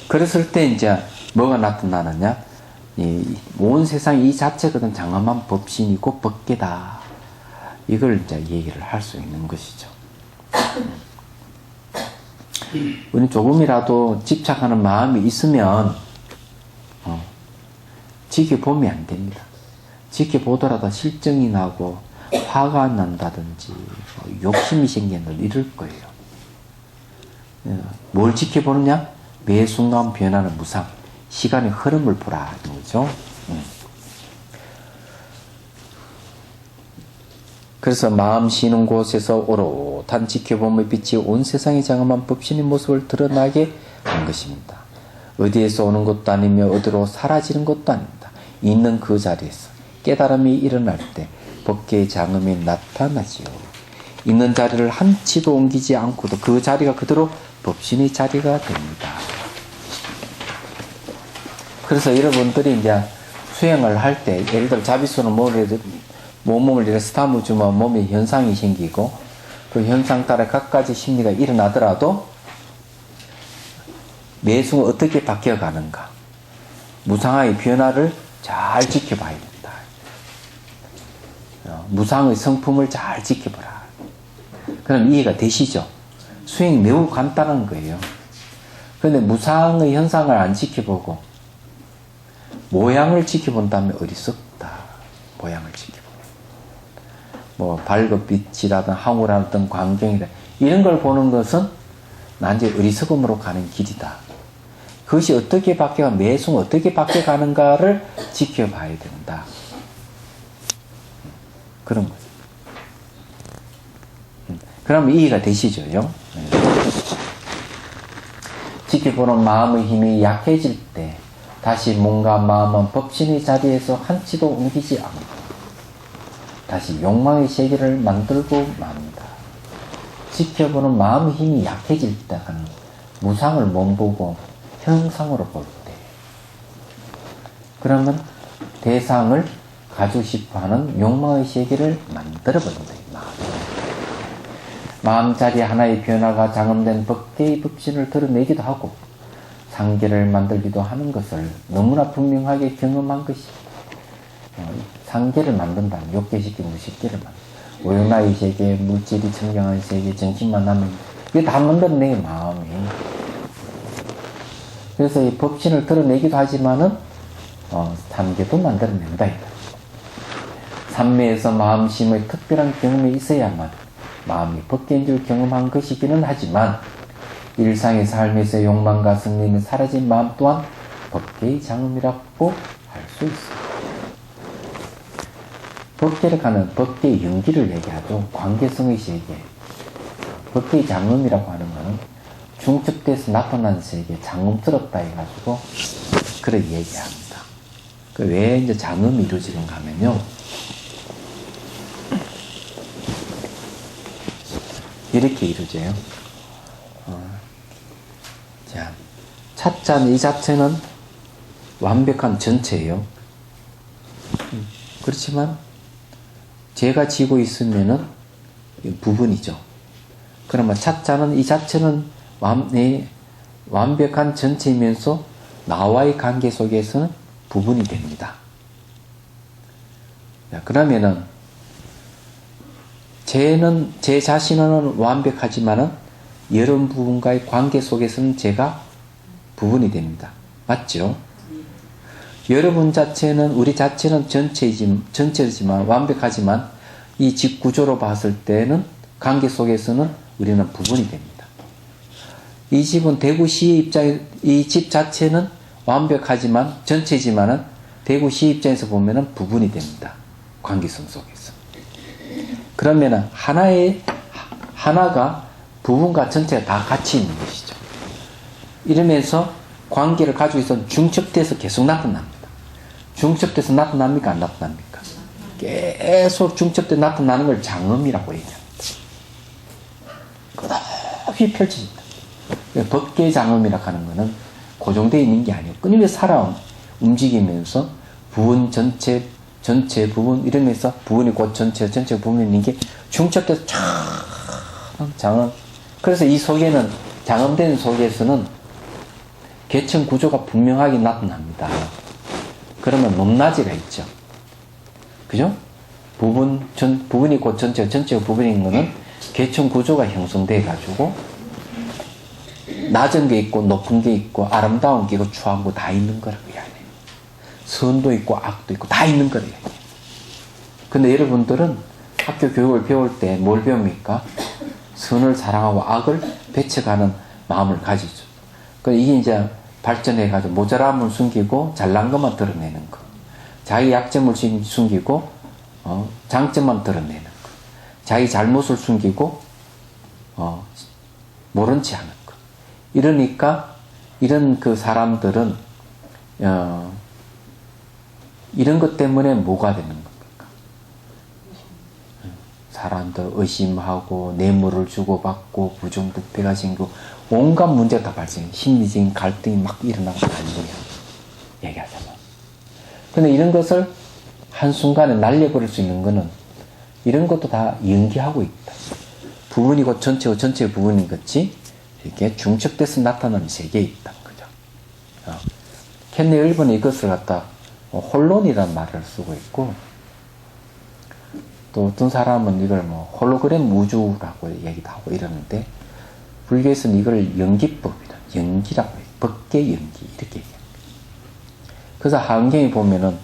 그랬을 때 이제 뭐가 나타나느냐? 온 세상 이 자체거든 장엄한 법신이고 법계다. 이걸 이제 얘기를 할 수 있는 것이죠. 우리는 조금이라도 집착하는 마음이 있으면, 지켜보면 안 됩니다. 지켜보더라도 실증이 나고, 화가 난다든지, 욕심이 생긴다, 이럴 거예요. 뭘 지켜보느냐? 매 순간 변하는 무상. 시간의 흐름을 보라. 거죠. 그래서 마음 쉬는 곳에서 오롯한 지켜봄의 빛이 온 세상의 장엄한 법신의 모습을 드러나게 한 것입니다. 어디에서 오는 것도 아니며 어디로 사라지는 것도 아닙니다. 있는 그 자리에서 깨달음이 일어날 때 법계의 장엄이 나타나지요. 있는 자리를 한치도 옮기지 않고도 그 자리가 그대로 법신의 자리가 됩니다. 그래서 여러분들이 이제 수행을 할 때, 예를 들어 자비수는 몸을 이렇게 스타무 주면 몸에 현상이 생기고, 그 현상 따라 각가지 심리가 일어나더라도, 매 순간 어떻게 바뀌어가는가. 무상의 변화를 잘 지켜봐야 된다. 무상의 성품을 잘 지켜보라. 그럼 이해가 되시죠? 수행 매우 간단한 거예요. 그런데 무상의 현상을 안 지켜보고, 모양을 지켜본다면 어리석다. 모양을 지켜보면. 밝은 빛이라든 항우라든 광경이다. 이런 걸 보는 것은 난제 어리석음으로 가는 길이다. 그것이 어떻게 매 순간 어떻게 바뀌어가는가를 지켜봐야 된다. 그런 거죠. 그럼 이해가 되시죠? 지켜보는 마음의 힘이 약해질 때 다시 몸과 마음은 법신의 자리에서 한치도 옮기지 않고 다시 욕망의 세계를 만들고 맙니다. 지켜보는 마음의 힘이 약해질 때는 무상을 몸보고 형상으로 볼 때, 그러면 대상을 가지고 싶어하는 욕망의 세계를 만들어버린다. 마음자리 하나의 변화가 장엄된 법계의 법신을 드러내기도 하고 상계를 만들기도 하는 것을 너무나 분명하게 경험한 것이 상계를 만든다는 욕계시키 무식계를 만든다. 오연화의 세계, 물질이 청정한 세계, 정신만 하면 이게 다 만들어내 마음이. 그래서 이 법신을 드러내기도 하지만은 삼계도 만들어낸다. 삼매에서 마음심의 특별한 경험이 있어야만 마음이 법계인 줄 경험한 것이기는 하지만 일상의 삶에서 욕망과 승리는 사라진 마음 또한 법계의 장엄이라고 할 수 있습니다. 법계를 가는 법계의 연기를 얘기하죠. 관계성의 세계. 법계의 장엄이라고 하는 것은 중첩돼서 나타난 세계, 장엄스럽다 해가지고 그렇게 얘기합니다. 왜 이제 장엄이 이루어지는가 하면요. 이렇게 이루어져요. 자, 찻잔 이 자체는 완벽한 전체예요. 그렇지만 제가 지고 있으면은 부분이죠. 그러면 찻잔은 이 자체는 완벽한 전체이면서 나와의 관계 속에서는 부분이 됩니다. 자, 그러면은 제 자신은 완벽하지만은 여러 부분과의 관계 속에서는 제가 부분이 됩니다. 맞죠? 여러분 자체는, 우리 자체는 전체지만, 완벽하지만, 이 집 구조로 봤을 때는 관계 속에서는 우리는 부분이 됩니다. 이 집은 대구시의 입장에, 이 집 자체는 완벽하지만, 전체지만은, 대구시 입장에서 보면은 부분이 됩니다. 관계성 속에서. 그러면은, 하나가 부분과 전체가 다 같이 있는 것이죠. 이러면서 관계를 가지고 있어 중첩돼서 계속 나타납니다. 중첩돼서 나타납니까? 안 나타납니까? 계속 중첩돼서 나타나는 걸 장엄이라고 얘기합니다. 끝없이 펼쳐집니다. 법계의 장엄이라고 하는 것은 고정되어 있는 게 아니에요. 끊임없이 움직이면서 부분, 전체 부분 이러면서 부분이 곧 전체 부분이 있는 게 중첩돼서 장엄. 그래서 이 속에는 장엄된 속에서는 계층 구조가 분명하게 나타납니다. 그러면 높낮이가 있죠. 그죠? 부분이 곧 전체가 부분인 거는 계층 구조가 형성돼 가지고 낮은 게 있고 높은 게 있고 아름다운 게 있고 추한 거 다 있는 거라고 이야기해요. 선도 있고 악도 있고 다 있는 거래요. 근데 여러분들은 학교 교육을 배울 때 뭘 배웁니까? 선을 사랑하고 악을 배척하는 마음을 가지죠. 이게 이제 발전해가지고 모자람을 숨기고 잘난 것만 드러내는 거. 자기 약점을 숨기고, 장점만 드러내는 거. 자기 잘못을 숨기고, 모른 체 하는 거. 이러니까, 이런 그 사람들은, 이런 것 때문에 뭐가 되는 겁니까? 사람들 의심하고, 뇌물을 주고받고, 부정부패가 생기고, 온갖 문제가 다 발생해요. 심리적인 갈등이 막 일어나고 난리예요. 얘기하자면. 근데 이런 것을 한순간에 날려버릴 수 있는 거는 이런 것도 다 연기하고 있다. 부분이고 전체고 전체의 부분인 것이 이렇게 중첩돼서 나타나는 세계에 있다는 거죠. 켄네 일본은 이것을 갖다 혼론이라는 말을 쓰고 있고 또 어떤 사람은 이걸 홀로그램 우주라고 얘기도 하고 이러는데 불교에서는 이걸 연기법이다. 연기라고 해요. 법계 연기. 이렇게 얘기합니다. 그래서 한경에 보면은,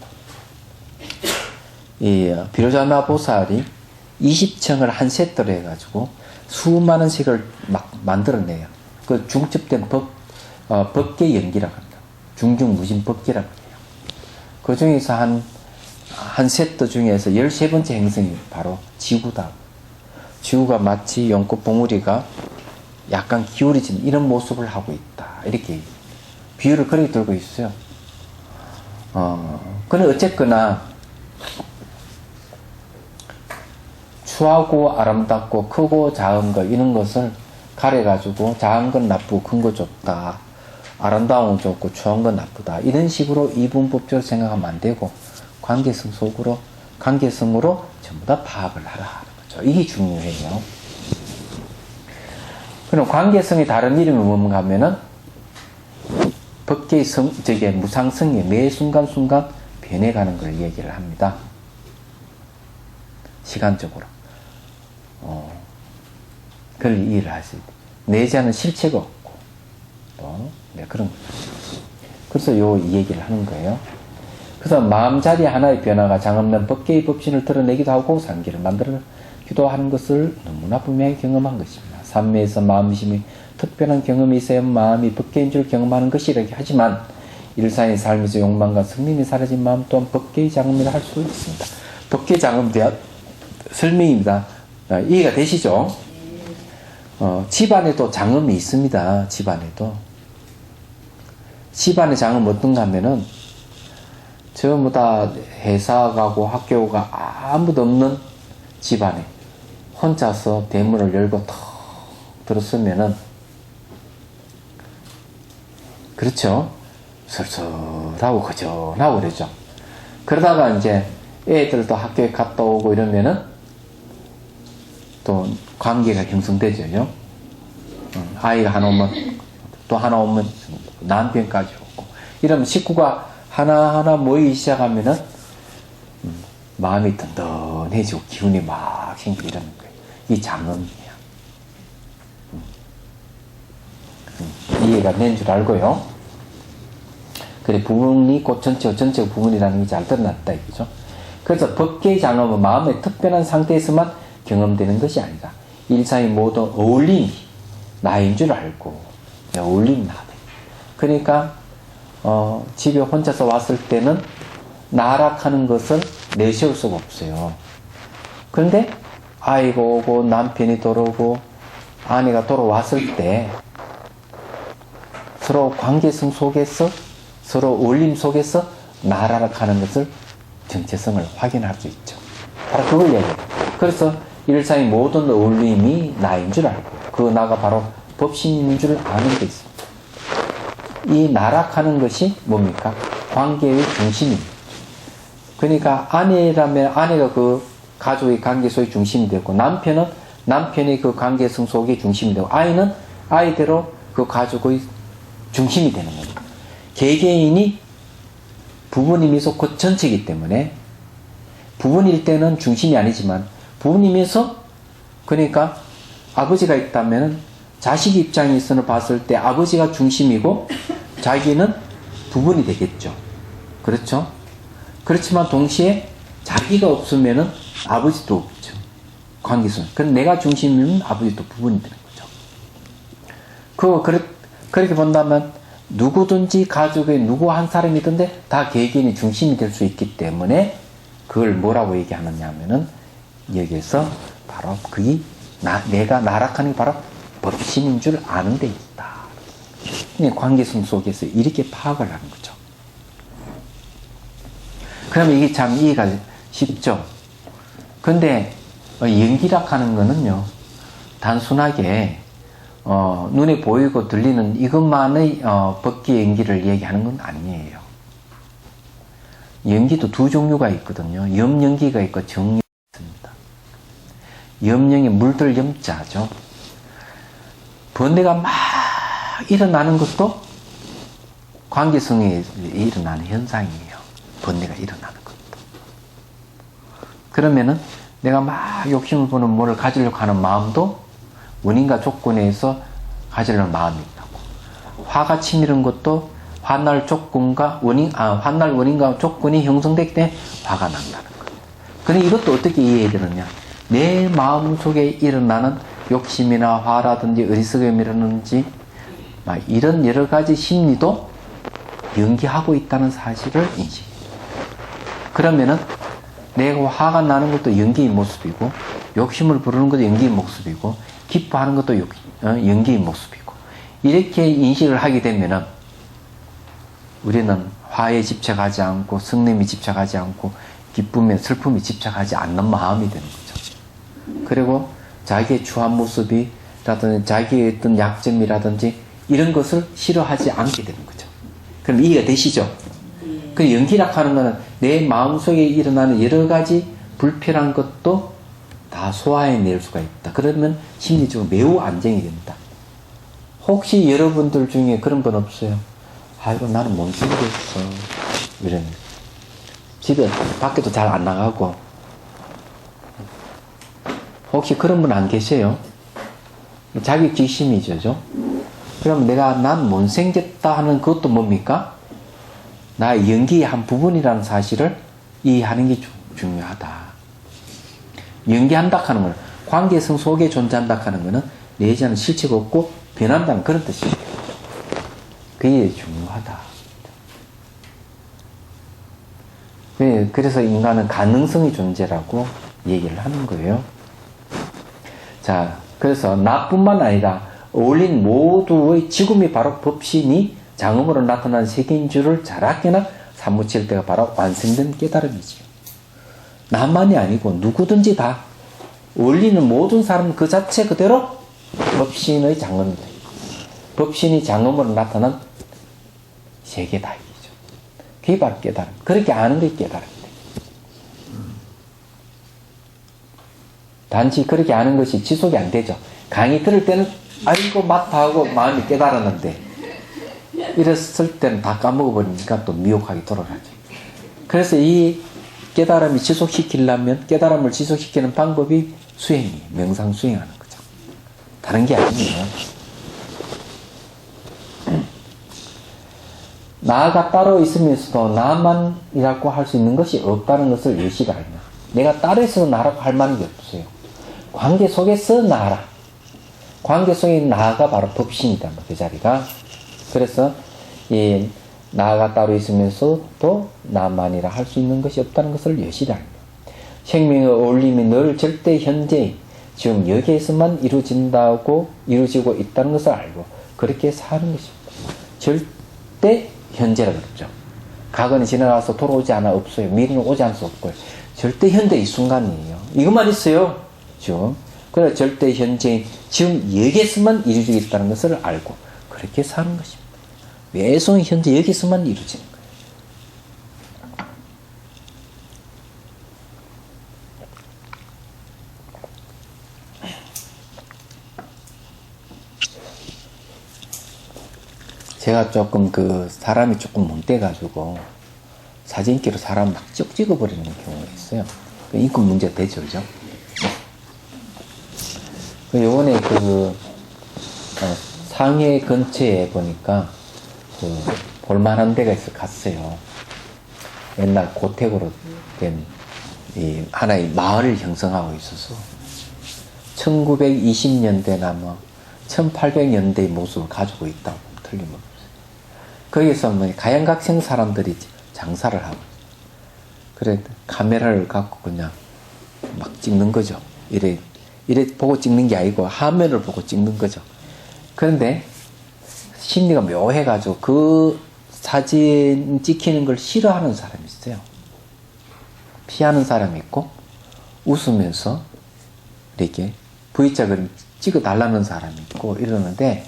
이, 비로자나 보살이 20층을 한 세트로 해가지고 수많은 색을 막 만들어내요. 그 중첩된 법계 연기라고 합니다. 중중무진 법계라고 해요. 그 중에서 한 세트 중에서 13번째 행성이 바로 지구다. 지구가 마치 연꽃 봉우리가 약간 기울어진 이런 모습을 하고 있다. 이렇게 비유를 그렇게 들고 있어요. 근데 어쨌거나 추하고 아름답고 크고 작은 것 이런 것을 가려가지고 작은 건 나쁘고 큰 거 좋다. 아름다운 건 좋고 추한 건 나쁘다. 이런 식으로 이분법적으로 생각하면 안 되고 관계성으로 전부 다 파악을 하라 하는 거죠. 이게 중요해요. 그럼 관계성의 다른 이름이 뭔가 하면은 법계의 무상성이 매 순간순간 변해가는 걸 얘기를 합니다. 시간적으로. 그걸 이해를 하셔야 돼요. 내재하는 실체가 없고, 또, 네, 그런 거죠. 그래서 이 얘기를 하는 거예요. 그래서 마음자리 하나의 변화가 장없는 법계의 법신을 드러내기도 하고 상기를 만들기도 하는 것을 너무나 분명히 경험한 것입니다. 삼매에서 마음심이 특별한 경험이 있어야 마음이 법계인 줄 경험하는 것이라고 하지만 일상의 삶에서 욕망과 성림이 사라진 마음 또한 법계의 장엄이라 할 수 있습니다. 법계의 장엄에 대한 설명입니다. 이해가 되시죠? 집안에도 장엄이 있습니다. 집안에도. 집안의 장엄 어떤가 하면은 전부 다 회사 가고 학교 가 아무도 없는 집안에 혼자서 대문을 열고 턱 들었으면은 그렇죠. 설설하고 거전하고 그러죠. 그러다가 이제 애들도 학교에 갔다 오고 이러면은 또 관계가 형성되죠. 아이가 하나 오면 또 하나 오면 남편까지 오고 이러면 식구가 하나하나 모이기 시작하면은 마음이 든든해지고 기운이 막 생기고 이러는 거예요. 이 장엄이에요. 이해가 된 줄 알고요. 그래 부분이 곧 전체 부분이라는 게 잘 드러났다 이거죠. 그래서 법계의 장엄은 마음의 특별한 상태에서만 경험되는 것이 아니라 일상의 모든 어울림이 나인 줄 알고 어울림이 나다. 그러니까 집에 혼자서 왔을 때는 나락하는 것을 내세울 수가 없어요. 그런데 아이가 오고 남편이 돌아오고 아내가 돌아왔을 때 서로 관계성 속에서 서로 어울림 속에서 나락하는 것을 정체성을 확인할 수 있죠. 바로 그걸 얘기해요. 그래서 일상의 모든 어울림이 나인 줄 알고 그 나가 바로 법신인 줄 아는 게 있습니다. 이 나락하는 것이 뭡니까? 관계의 중심입니다. 그러니까 아내라면 아내가 그 가족의 관계 속의 중심이 되고 남편은 남편의 그 관계성 속의 중심이 되고 아이는 아이대로 그 가족의 중심이 되는 겁니다. 개개인이 부모님이서 곧 전체이기 때문에 부분일 때는 중심이 아니지만 부모님에서 그러니까 아버지가 있다면 자식 입장에서 봤을 때 아버지가 중심이고 자기는 부분이 되겠죠. 그렇죠? 그렇지만 동시에 자기가 없으면은 아버지도 없죠. 관계성. 그럼 내가 중심이면 아버지도 부분이 되는 거죠. 그렇게 본다면 누구든지 가족의 누구 한 사람이든데 다 개개인이 중심이 될 수 있기 때문에 그걸 뭐라고 얘기하느냐 하면은 여기에서 바로 그게 내가 나락하는 게 바로 법신인 줄 아는 데 있다. 관계성 속에서 이렇게 파악을 하는 거죠. 그러면 이게 참 이해가 쉽죠. 근데 연기락 하는 거는요 단순하게 눈에 보이고 들리는 이것만의 법기 연기를 얘기하는 건 아니에요. 연기도 두 종류가 있거든요. 염연기가 있고 정연기가 있습니다. 염연이 물들 염자죠. 번뇌가 막 일어나는 것도 관계성에 일어나는 현상이에요. 번뇌가 일어나는 것도. 그러면은 내가 막 욕심을 부는 뭐를 가지려고 하는 마음도 원인과 조건에 의해서 가지려는 마음이 있다고. 화가 치밀은 것도 환날 원인과 조건이 형성되기 때문에 화가 난다는 거예요. 그런데 이것도 어떻게 이해해야 되느냐. 내 마음 속에 일어나는 욕심이나 화라든지 어리석음이라든지 이런 여러 가지 심리도 연기하고 있다는 사실을 인식해요. 그러면은 내가 화가 나는 것도 연기의 모습이고 욕심을 부르는 것도 연기의 모습이고 기뻐하는 것도 연기의 모습이고 이렇게 인식을 하게 되면은 우리는 화에 집착하지 않고 성냄이 집착하지 않고 기쁨에 슬픔이 집착하지 않는 마음이 되는 거죠. 그리고 자기의 추한 모습이라든지 자기의 어떤 약점이라든지 이런 것을 싫어하지 않게 되는 거죠. 그럼 이해가 되시죠? 그 연기락 하는 거는 내 마음속에 일어나는 여러 가지 불편한 것도 다 소화해낼 수가 있다. 그러면 심리적으로 매우 안정이 됩니다. 혹시 여러분들 중에 그런 건 없어요? 아이고 나는 뭔 생겼어 이런 집에 밖에도 잘 안 나가고 혹시 그런 분 안 계세요? 자기 뒷심이죠. 그럼 난 못생겼다 하는 그것도 뭡니까? 나의 연기의 한 부분이라는 사실을 이해하는 게 중요하다. 연기한다 하는 거는 관계성 속에 존재한다 하는 거는 내재하는 실체가 없고 변한다는 그런 뜻이에요. 그게 중요하다. 그래서 인간은 가능성의 존재라고 얘기를 하는 거예요. 자, 그래서 나뿐만 아니라 어울린 모두의 지금이 바로 법신이 장엄으로 나타난 세계인 줄을 자라게나 사무칠 때가 바로 완성된 깨달음이지요. 나만이 아니고 누구든지 다 어울리는 모든 사람은 그 자체 그대로 법신의 장엄이다. 법신이 장엄으로 나타난 세계다. 그게 바로 깨달음. 그렇게 아는 게 깨달음이다. 단지 그렇게 아는 것이 지속이 안 되죠. 강의 들을 때는 아이고 맞다 하고 마음이 깨달았는데 이랬을 때는 다 까먹어버리니까 또 미혹하게 돌아가죠. 그래서 이 깨달음이 지속시키려면 깨달음을 지속시키는 방법이 수행이에요. 명상 수행하는 거죠. 다른 게 아니에요. 나가 따로 있으면서도 나만이라고 할 수 있는 것이 없다는 것을 의식 알면 내가 따로 있어서 나라고 할 만한 게 없어요. 관계 속에서 나라. 관계 속에 나가 바로 법신이다. 그 자리가. 그래서 이 나가 따로 있으면서도 나만이라 할 수 있는 것이 없다는 것을 여실히 알면 생명의 어울림이 늘 절대 현재 지금 여기에서만 이루어지고 있다는 것을 알고 그렇게 사는 것입니다. 절대 현재라고 그러죠. 과거는 지나가서 돌아오지 않아 없어요. 미래는 오지 않을 수 없고요. 절대 현재 이 순간이에요. 이것만 있어요. 지금. 그래서 절대 현재 지금 여기에서만 이루어지고 있다는 것을 알고 그렇게 사는 것입니다. 매송 현재 여기서만 이루어지는 거예요. 제가 조금 사람이 조금 못돼가지고 사진기로 사람 막 쭉 찍어버리는 경우가 있어요. 인권 문제가 되죠, 그죠? 요번에 상해 근처에 보니까 볼만한 데가 있어 갔어요. 옛날 고택으로 된 하나의 마을을 형성하고 있어서 1920년대나 1800년대의 모습을 가지고 있다고 틀림없어요. 거기서 가양각생 사람들이 장사를 하고 그래 카메라를 갖고 그냥 막 찍는 거죠. 이래 보고 찍는 게 아니고 화면을 보고 찍는 거죠. 그런데 심리가 묘해가지고 그 사진 찍히는 걸 싫어하는 사람이 있어요. 피하는 사람이 있고 웃으면서 이렇게 V자 그림 찍어달라는 사람이 있고 이러는데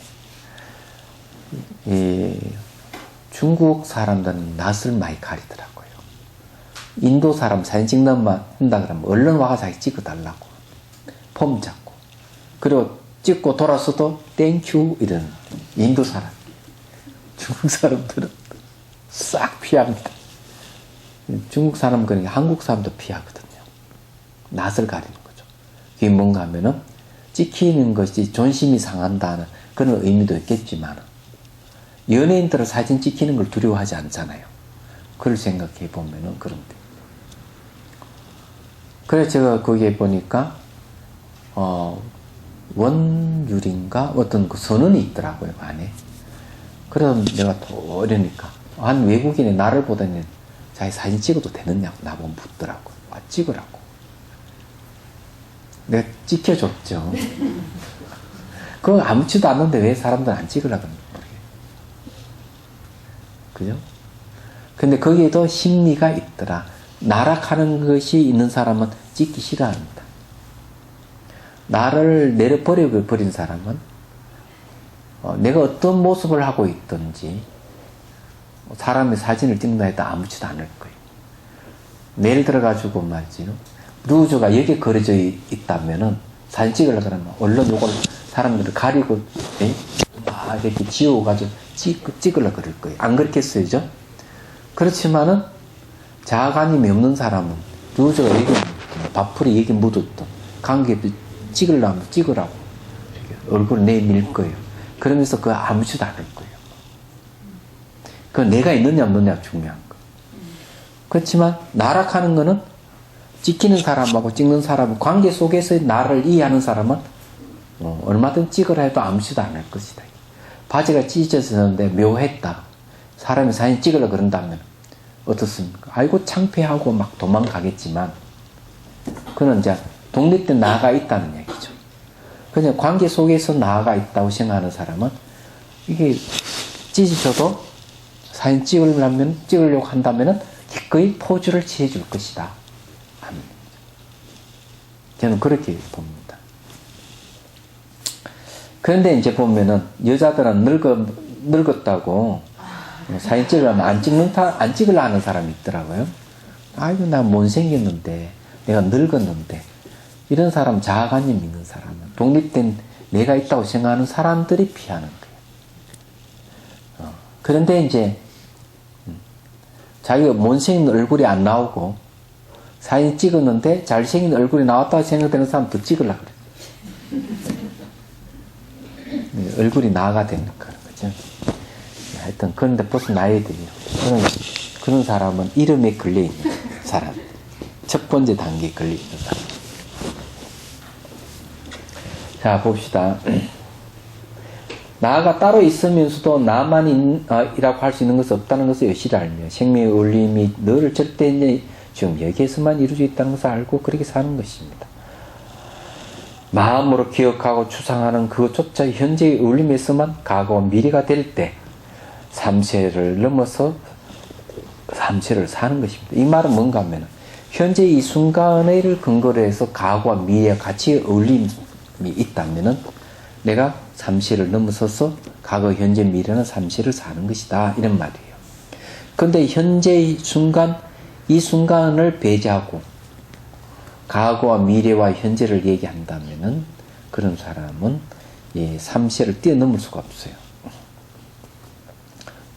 중국 사람들은 낯을 많이 가리더라고요. 인도 사람 사진 찍는만 한다 그러면 얼른 와가 자기 찍어달라고 폼 잡고 그리고 찍고 돌아서도 땡큐 이러는 인도 사람. 중국 사람들은 싹 피합니다. 중국 사람은 그러니까 한국 사람도 피하거든요. 낯을 가리는 거죠. 그게 뭔가 하면은 찍히는 것이 존심이 상한다는 그런 의미도 있겠지만 연예인들은 사진 찍히는 걸 두려워하지 않잖아요. 그걸 생각해 보면은 그런데. 그래서 제가 거기에 보니까 원율인가 어떤 선언이 있더라고요 안에. 그래서 내가 또 이러니까 한 외국인이 나를 보더니 자기 사진 찍어도 되느냐고 나보고 묻더라고요. 찍으라고. 내가 찍혀줬죠. 그거 아무렇지도 않는데 왜 사람들 안 찍으려고 그러는 거예요. 그죠? 근데 거기에도 심리가 있더라. 나락하는 것이 있는 사람은 찍기 싫어합니다. 나를 내려버린 사람은 내가 어떤 모습을 하고 있든지 사람의 사진을 찍는다 해도 아무렇지도 않을 거예요. 예를 들어가지고 말이죠. 루즈가 여기에 그려져 있다면은 사진 찍으려고 그러면 얼른 요걸 사람들을 가리고 막 이렇게 지워가지고 찍으려고 그럴 거예요. 안 그렇겠어요? 그렇지만은 자아관념이 없는 사람은 루즈가 여기 밥풀이 여기 묻었던 관계도 찍으려고 이렇게 얼굴을 내밀 거예요. 그러면서 그거 아무렇지도 않을 거예요. 그건 내가 있느냐 없느냐가 중요한 거. 그렇지만 나락하는 거는 찍히는 사람하고 찍는 사람 관계 속에서 나를 이해하는 사람은 얼마든 찍으라 해도 아무렇지도 않을 것이다. 바지가 찢어졌는데 묘했다. 사람이 사진 찍으려고 그런다면 어떻습니까? 아이고 창피하고 막 도망가겠지만 그는 이제 독립된 나아가 있다는 얘기죠. 그냥 관계 속에서 나아가 있다고 생각하는 사람은 이게 찢어져도 사진 찍으려고 한다면은 기꺼이 포즈를 취해줄 것이다. 저는 그렇게 봅니다. 그런데 이제 보면은 여자들은 늙었다고 사진 찍으려면 안 찍으려 하는 사람이 있더라고요. 아이고, 나 못생겼는데, 내가 늙었는데, 이런 사람, 자아관념 있는 사람은, 독립된 내가 있다고 생각하는 사람들이 피하는 거예요. 그런데 이제, 자기가 못생긴 얼굴이 안 나오고, 사진 찍었는데, 잘생긴 얼굴이 나왔다고 생각되는 사람 더 찍으려고 그래요. 얼굴이 나아가 되는 거죠. 하여튼, 그런데 벌써 나이 들이요. 그런 사람은 이름에 걸려있는 사람. 첫 번째 단계에 걸려있는 사람. 자, 봅시다. 나가 따로 있으면서도 나만이라고 할 수 있는 것은 없다는 것을 여실히 알며 생명의 울림이 늘 절대 지금 여기에서만 이루어져 있다는 것을 알고 그렇게 사는 것입니다. 마음으로 기억하고 추상하는 그것조차 현재의 울림에서만 과거와 미래가 될 때 3세를 넘어서 3세를 사는 것입니다. 이 말은 뭔가 하면 현재 이 순간을 근거로 해서 과거와 미래와 같이 어울림이 있다면 내가 3세를 넘어서서 과거, 현재, 미래는 3세를 사는 것이다. 이런 말이에요. 그런데 현재의 순간, 이 순간을 배제하고 과거와 미래와 현재를 얘기한다면 그런 사람은 3세를 뛰어넘을 수가 없어요.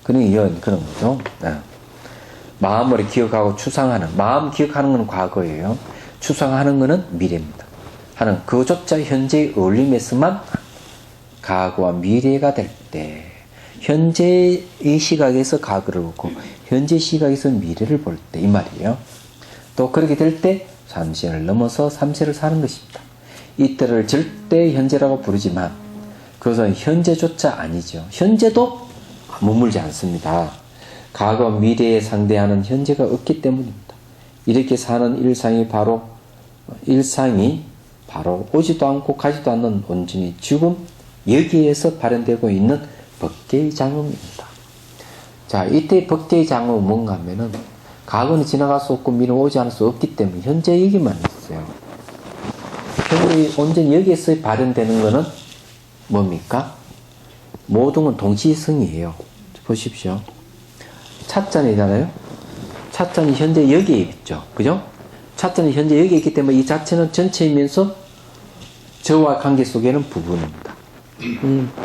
그런 거죠. 마음으로 기억하고 추상하는, 마음 기억하는 것은 과거예요. 추상하는 것은 미래입니다. 하는 그조차 현재의 어울림에서만 과거와 미래가 될 때, 현재의 시각에서 과거를 보고, 현재 시각에서 미래를 볼 때, 이 말이에요. 또 그렇게 될 때, 3세를 넘어서 3세를 사는 것입니다. 이때를 절대 현재라고 부르지만, 그것은 현재조차 아니죠. 현재도 머물지 않습니다. 과거, 미래에 상대하는 현재가 없기 때문입니다. 이렇게 사는 일상이 바로 오지도 않고 가지도 않는 온전히 지금 여기에서 발현되고 있는 법계의 장엄입니다. 자, 이때 법계의 장엄은 뭔가 하면은 과거는 지나갈 수 없고 미래는 오지 않을 수 없기 때문에 현재 얘기만 있어요. 현재 온전히 여기에서 발현되는 것은 뭡니까? 모든 건 동시성이에요. 보십시오. 찻잔이잖아요. 찻잔이 현재 여기에 있죠. 그죠? 찻잔이 현재 여기에 있기 때문에 이 자체는 전체이면서 저와 관계 속에는 부분입니다.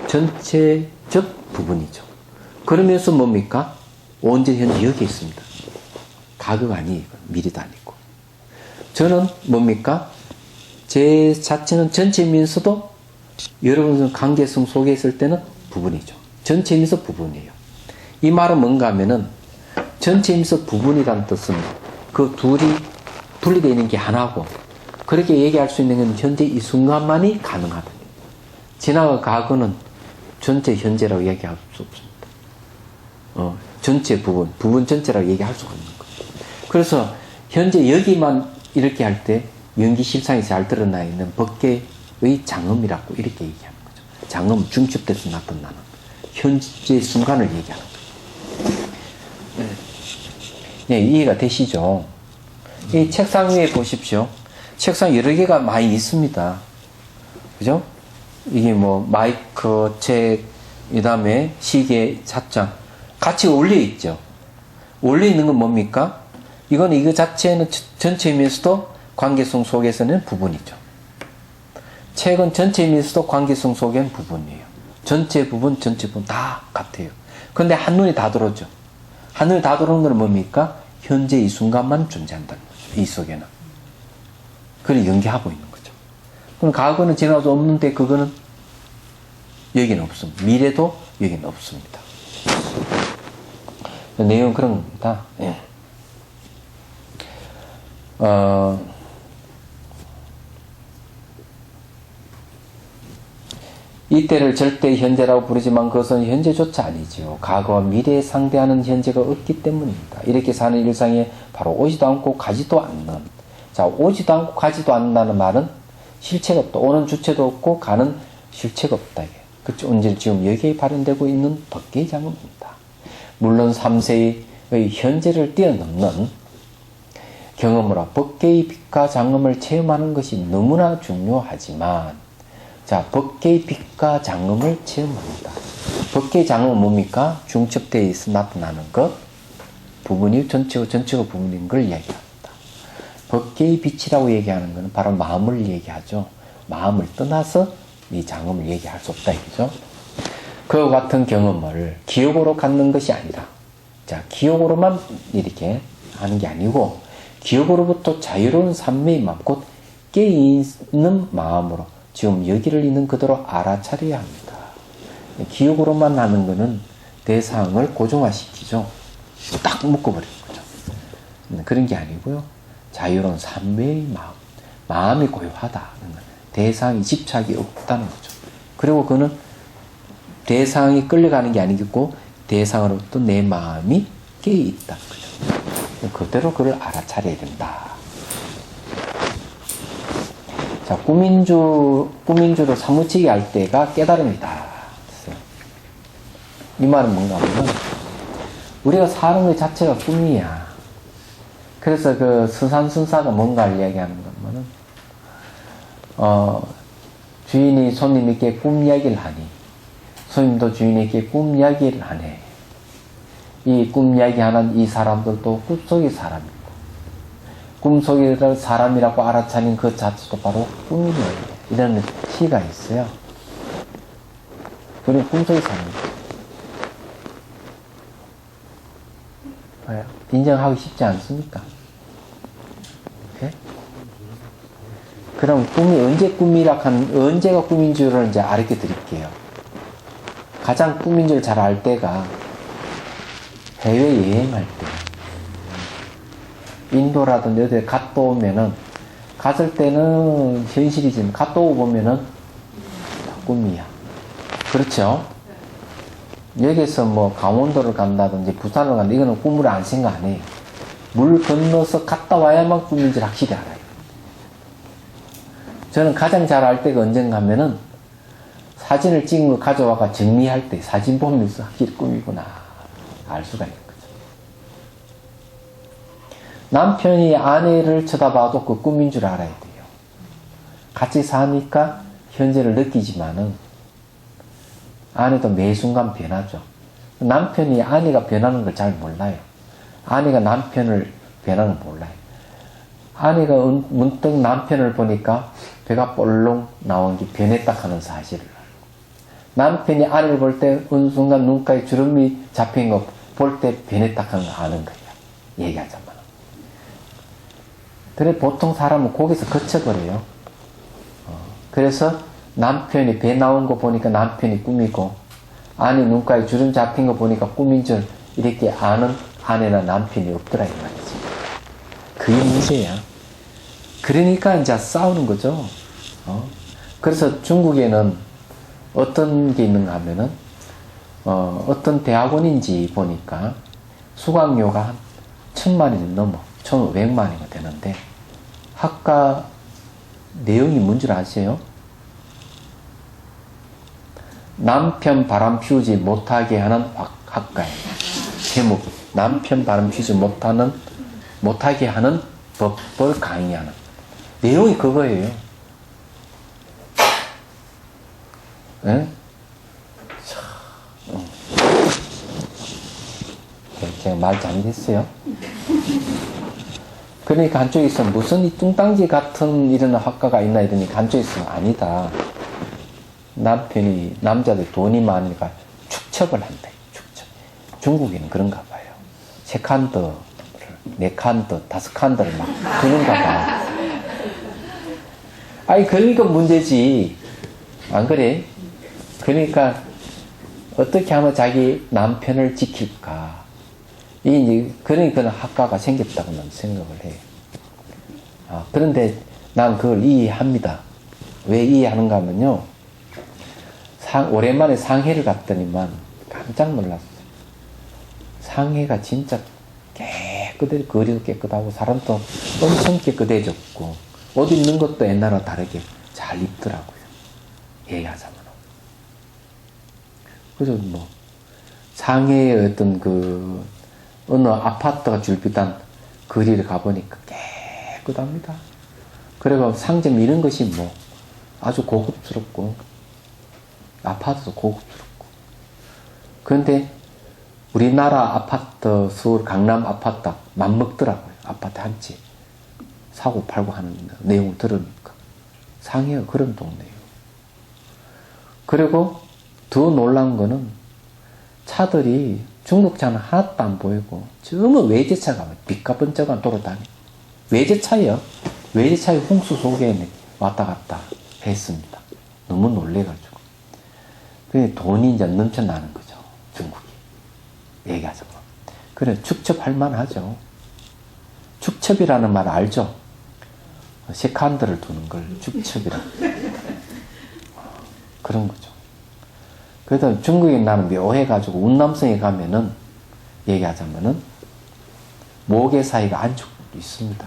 전체적 부분이죠. 그러면서 뭡니까? 온전히 현재 여기에 있습니다. 과거가 아니에요. 미래도 아니고. 저는 뭡니까? 제 자체는 전체이면서도 여러분은 관계성 속에 있을 때는 부분이죠. 전체이면서 부분이에요. 이 말은 뭔가 하면은 전체이면서 부분이라는 뜻은 그 둘이 분리되어 있는 게 하나고 그렇게 얘기할 수 있는 건 현재 이 순간만이 가능하다. 지나가 과거는 전체 현재라고 얘기할 수 없습니다. 전체 부분 전체라고 얘기할 수가 없는 거예요. 그래서 현재 여기만 이렇게 할 때 연기실상이 잘 드러나 있는 법계의 장엄이라고 이렇게 얘기하는 거죠. 장엄, 중첩돼서 나타나는 현재 순간을 얘기하는 거예요. 네, 이해가 되시죠? 이 책상 위에 보십시오. 책상 여러 개가 많이 있습니다. 그죠? 이게 뭐 마이크, 책, 그 다음에 시계, 찻잔 같이 올려 있죠. 올려 있는 건 뭡니까? 이건 이거 자체는 전체이면서도 관계성 속에서는 부분이죠. 책은 전체이면서도 관계성 속에는 부분이에요. 전체 부분 다 같아요. 그런데 한눈에 다 들어오죠. 한눈에 다 들어오는 건 뭡니까? 현재 이 순간만 존재한다는 거죠. 이 속에는. 그걸 연기하고 있는 거죠. 그럼 과거는 지나도 없는데 그거는 여기는 없습니다. 미래도 여기는 없습니다. 내용은 그런 겁니다. 예. 이때를 절대 현재라고 부르지만 그것은 현재조차 아니지요. 과거와 미래에 상대하는 현재가 없기 때문입니다. 이렇게 사는 일상에 바로 오지도 않고 가지도 않는. 자, 오지도 않고 가지도 않는다는 말은 실체가 없다. 오는 주체도 없고 가는 실체가 없다. 그렇죠. 언제 지금 여기에 발현되고 있는 법계의 장엄입니다. 물론 3세의 현재를 뛰어넘는 경험으로 법계의 빛과 장엄을 체험하는 것이 너무나 중요하지만, 자, 법계의 빛과 장엄을 체험합니다. 법계의 장엄은 뭡니까? 중첩되어 있어 나타나는 것, 부분이 전체가 부분인 걸 이야기합니다. 법계의 빛이라고 얘기하는 것은 바로 마음을 얘기하죠. 마음을 떠나서 이 장엄을 얘기할 수 없다 이거죠. 그와 같은 경험을 기억으로 갖는 것이 아니라, 자, 기억으로만 이렇게 하는 게 아니고 기억으로부터 자유로운 삼매의 마음, 곧 깨어있는 마음으로 지금 여기를 있는 그대로 알아차려야 합니다. 기억으로만 하는 것은 대상을 고정화시키죠. 딱 묶어버리는 거죠. 그런 게 아니고요. 자유로운 삼매의 마음, 마음이 고요하다는 거예요. 대상이 집착이 없다는 거죠. 그리고 그는 대상이 끌려가는 게 아니겠고 대상으로부터 내 마음이 깨어있다는 거죠. 그대로 그를 알아차려야 된다. 자, 꾸민주로 사무치게 할 때가 깨달음이다. 이 말은 뭔가 하면 우리가 사는 것 자체가 꿈이야. 그래서 그 스산순사가 뭔가를 이야기하는 것만은 주인이 손님에게 꿈 이야기를 하니 손님도 주인에게 꿈 이야기를 하네. 이 꿈 이야기 하는 이 사람들도 꿈속의 사람이고 꿈속의 사람이라고 알아차린 그 자체도 바로 꿈이네. 이런 시가 있어요. 우리는 꿈속의 사람입니다. 인정하기 쉽지 않습니까? 네? 그럼 꿈이 언제가 꿈인 줄을 이제 알려 드릴게요. 가장 꿈인 줄 잘 알 때가 해외여행할 때. 인도라든지 어디 갔다 오면은, 갔을 때는 현실이지만, 갔다 오고 보면은 꿈이야. 그렇죠? 여기서 뭐 강원도를 간다든지 부산을 간다, 이거는 꿈으로 안 생각 안 해요. 물 건너서 갔다 와야만 꿈인 줄 확실히 알아요. 저는 가장 잘 알 때가 언젠가 하면은 사진을 찍은 거 가져와가 정리할 때 사진 보면서 확실히 꿈이구나 알 수가 있는 거죠. 남편이 아내를 쳐다봐도 그 꿈인 줄 알아야 돼요. 같이 사니까 현재를 느끼지만은 아내도 매 순간 변하죠. 남편이 아내가 변하는 걸 잘 몰라요. 아내가 남편을 변하는 걸 몰라요. 아내가 문득 남편을 보니까 배가 볼록 나온 게 변했다 하는 사실을 알고, 남편이 아내를 볼 때 어느 순간 눈가에 주름이 잡힌 거 볼 때 변했다 하는 거 아는 거예요. 얘기하자면. 그래 보통 사람은 거기서 거쳐버려요. 그래서 남편이 배 나온 거 보니까 남편이 꿈이고 아내 눈가에 주름 잡힌 거 보니까 꿈인 줄 이렇게 아는 아내나 남편이 없더라 이 말이지. 그게 문제야. 그러니까 이제 싸우는 거죠. 그래서 중국에는 어떤 게 있는가 하면은 어떤 대학원인지 보니까 수강료가 한 1000만원이 넘어 1500만원이 되는데 학과 내용이 뭔지 아세요? 남편 바람 피우지 못하게 하는 학과예요. 제목이. 남편 바람 피지 못하게 하는 법을 강의하는 내용이 그거예요. 예? 제가 말 잘못했어요. 그러니까 한쪽에서 무슨 이 뚱땅지 같은 이런 학과가 있나 이러니까 한쪽에서는 아니다. 남자들 돈이 많으니까 축첩을 한대. 축첩. 중국에는 그런가 봐요. 3칸더를, 4칸더, 5칸더를 막 두는가 봐. 아니, 그러니까 문제지. 안 그래? 그러니까 어떻게 하면 자기 남편을 지킬까? 이게 이제, 그러니까 학과가 생겼다고 난 생각을 해요. 그런데 난 그걸 이해합니다. 왜 이해하는가 하면요. 오랜만에 상해를 갔더니만 깜짝 놀랐어요. 상해가 진짜 거리도 깨끗하고 사람도 엄청 깨끗해졌고 옷 입는 것도 옛날과 다르게 잘 입더라고요. 얘기하자면. 그래서 뭐 상해의 어떤 어느 아파트가 줄비단 거리를 가보니까 깨끗합니다. 그리고 상점 이런 것이 뭐 아주 고급스럽고 아파트도 고급스럽고. 그런데 우리나라 아파트, 서울 강남 아파트 맘먹더라고요. 아파트 한 채 사고 팔고 하는 내용을 들으니까 상해가 그런 동네예요. 그리고 더 놀라운 거는 차들이 중국차는 하나도 안 보이고 전부 외제차가 비까번쩍한 돌아다니. 외제차예요. 외제차의 홍수 속에 왔다 갔다 했습니다. 너무 놀래가지고. 그게 돈이 이제 넘쳐나는 거죠. 중국이. 얘기하자면. 그래, 축첩할 만하죠. 축첩이라는 말 알죠? 세칸드를 두는 걸 축첩이라. 그런 거죠. 그래도 중국에 나는 묘해가지고 운남성에 가면은 얘기하자면은 모계 사이가 안 좋고 있습니다.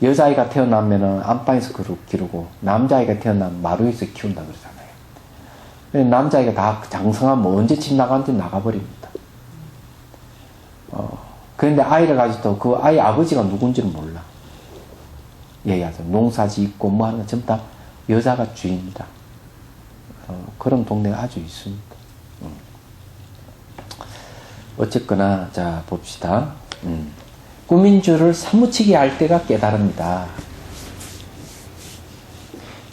여자아이가 태어나면은 안방에서 기르고 남자아이가 태어나면 마루에서 키운다 그러잖아요. 남자아이가 다 장성하면 언제 집 나가는지 나가버립니다. 그런데 아이를 가지고 그 아이 아버지가 누군지는 몰라. 얘기하자면 농사지 있고 뭐 하는 거 전부 다 여자가 주인이다. 그런 동네가 아주 있습니다. 어쨌거나 자 봅시다. 꿈인 줄을 사무치게 알 때가 깨달음이다.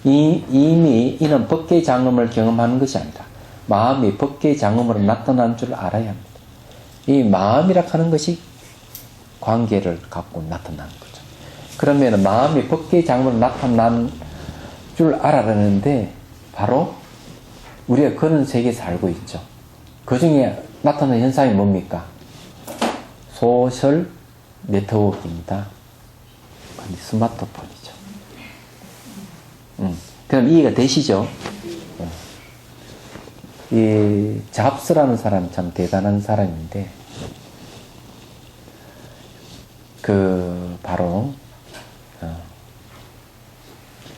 이미 이는 법계의 장엄을 경험하는 것이 아니다. 마음이 법계의 장엄으로 나타난 줄 알아야 합니다. 이 마음이라 하는 것이 관계를 갖고 나타나는 거죠. 그러면 마음이 법계의 장엄으로 나타난 줄 알아라는데 바로 우리가 그런 세계에서 알고 있죠. 그 중에 나타나는 현상이 뭡니까? 소셜 네트워크입니다. 스마트폰이죠. 그럼 이해가 되시죠? 이 잡스라는 사람 참 대단한 사람인데 바로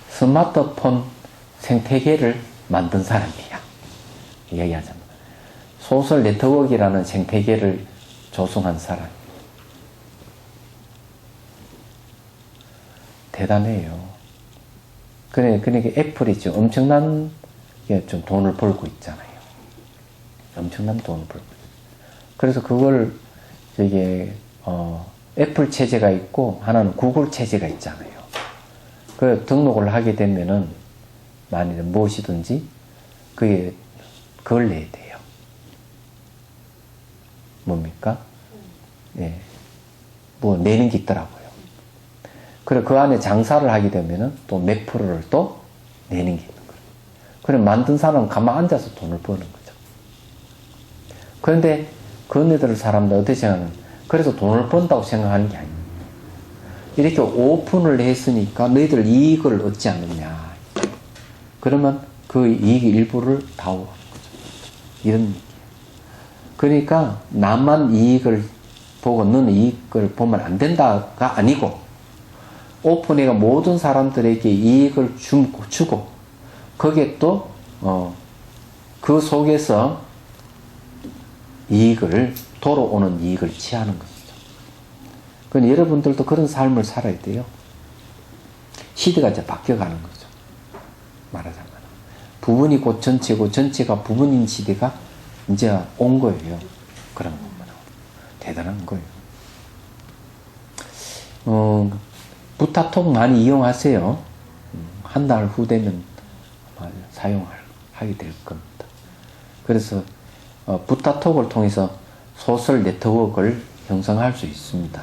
스마트폰 생태계를 만든 사람이야. 이야기하자면 소셜 네트워크라는 생태계를 조성한 사람. 대단해요. 그러니까 애플이 지금 엄청난 좀 돈을 벌고 있잖아요. 엄청난 돈을 벌고 있어요. 그래서 그걸 애플 체제가 있고 하나는 구글 체제가 있잖아요. 그 등록을 하게 되면은 만일에 무엇이든지 그걸 내야 돼요. 뭡니까? 예. 뭐 내는 게 있더라고요. 그래 그 안에 장사를 하게 되면은 또 몇 프로를 또 내는 게 있는 거예요. 그래 만든 사람은 가만 앉아서 돈을 버는 거죠. 그런데 그 사람들 어떻게 생각하는? 그래서 돈을 번다고 생각하는 게 아닙니다. 이렇게 오픈을 했으니까 너희들 이익을 얻지 않느냐. 그러면 그 이익 일부를 다 오는 거죠. 이런 느낌. 그러니까 나만 이익을 보고 너는 이익을 보면 안 된다가 아니고 오픈해가 모든 사람들에게 이익을 주고 거기에 또 그 속에서 이익을 도로 오는 이익을 취하는 것이죠. 그러니 여러분들도 그런 삶을 살아야 돼요. 시대가 이제 바뀌어가는 거죠. 말하자면. 부분이 곧 전체고 전체가 부분인 시대가 이제 온 거예요. 그런 거면. 대단한 거예요. 부타톡 많이 이용하세요. 한 달 후 되면 사용하게 될 겁니다. 그래서 부타톡을 통해서 소셜 네트워크를 형성할 수 있습니다.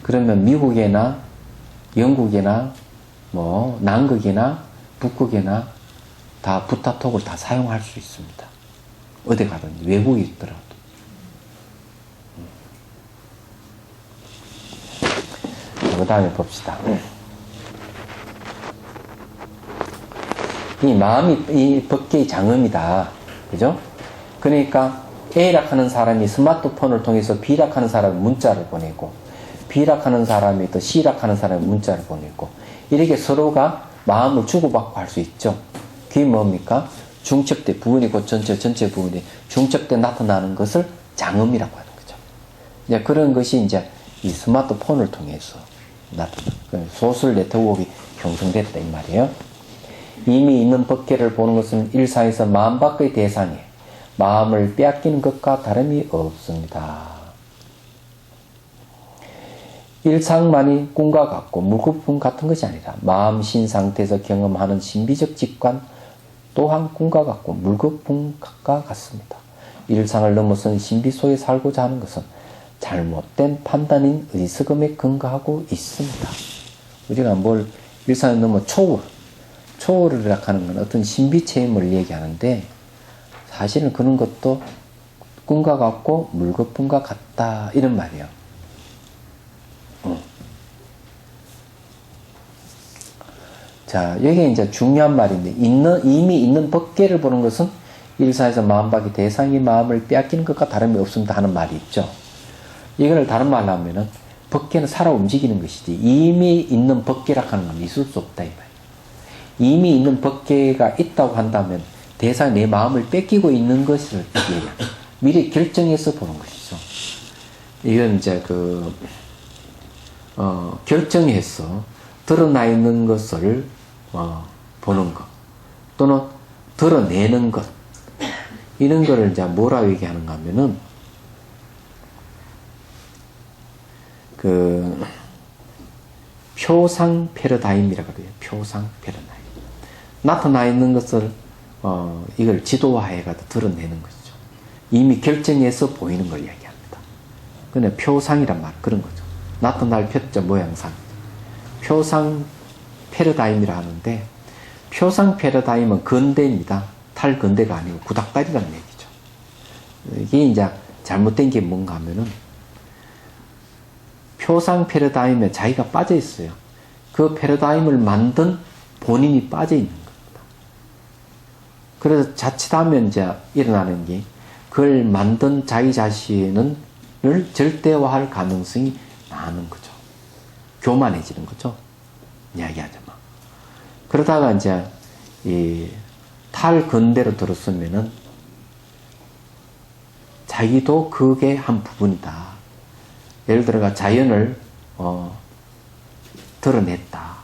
그러면 미국이나 영국이나 뭐 남극이나 북극이나 다 부타톡을 다 사용할 수 있습니다. 어디 가든지 외국에 있더라도. 그 다음에 봅시다. 이 마음이 이 법계의 장엄이다. 그죠? 그러니까 A락하는 사람이 스마트폰을 통해서 B락하는 사람이 문자를 보내고, B락하는 사람이 또 C락하는 사람이 문자를 보내고, 이렇게 서로가 마음을 주고받고 할 수 있죠. 그게 뭡니까? 중첩대 부분이 곧 전체 부분이 중첩대 나타나는 것을 장엄이라고 하는 거죠. 이제 그런 것이 이제 이 스마트폰을 통해서 나타나는 소셜 네트워크가 형성됐다 이 말이에요. 이미 있는 법계를 보는 것은 일상에서 마음 밖의 대상에 마음을 빼앗기는 것과 다름이 없습니다. 일상만이 꿈과 같고 물거품 같은 것이 아니라 마음 신 상태에서 경험하는 신비적 직관 또한 꿈과 같고 물거품과 같습니다. 일상을 넘어선 신비 속에 살고자 하는 것은 잘못된 판단인 어리석음에 근거하고 있습니다. 우리가 뭘 일상을 넘어 초월을 하는 건 어떤 신비 체험을 얘기하는데 사실은 그런 것도 꿈과 같고 물거품과 같다 이런 말이에요. 자, 여기 이제 중요한 말인데 이미 있는 법계를 보는 것은 일상에서 마음 밖의 대상이 마음을 빼앗기는 것과 다름이 없습니다 하는 말이 있죠. 이걸 다른 말로 하면은 법계는 살아 움직이는 것이지 이미 있는 법계라 하는 건 있을 수 없다 이 말이에요. 이미 있는 법계가 있다고 한다면 대상이 내 마음을 뺏기고 있는 것을 미리 결정해서 보는 것이죠. 이건 이제 결정해서 드러나 있는 것을 보는 것 또는 드러내는 것 이런 거를 이제 뭐라고 얘기하는가 하면은 표상 패러다임이라고 그래요. 표상 패러다임. 나타나 있는 것을 이걸 지도화해가지고 드러내는 것이죠. 이미 결정해서 보이는 걸 이야기합니다. 근데 표상이란 말 그런 거죠. 나타날 표자 모양상. 표상 패러다임이라 하는데 표상 패러다임은 근대입니다. 탈근대가 아니고 구닥다리라는 얘기죠. 이게 이제 잘못된 게 뭔가 하면은 표상 패러다임에 자기가 빠져 있어요. 그 패러다임을 만든 본인이 빠져 있는 겁니다. 그래서 자칫하면 이제 일어나는 게 그걸 만든 자기 자신을 절대화할 가능성이 많은 거죠. 교만해지는 거죠. 이야기하자면. 그러다가 이제 이 탈근대로 들었으면은 자기도 그게 한 부분이다. 예를 들어가 자연을 드러냈다.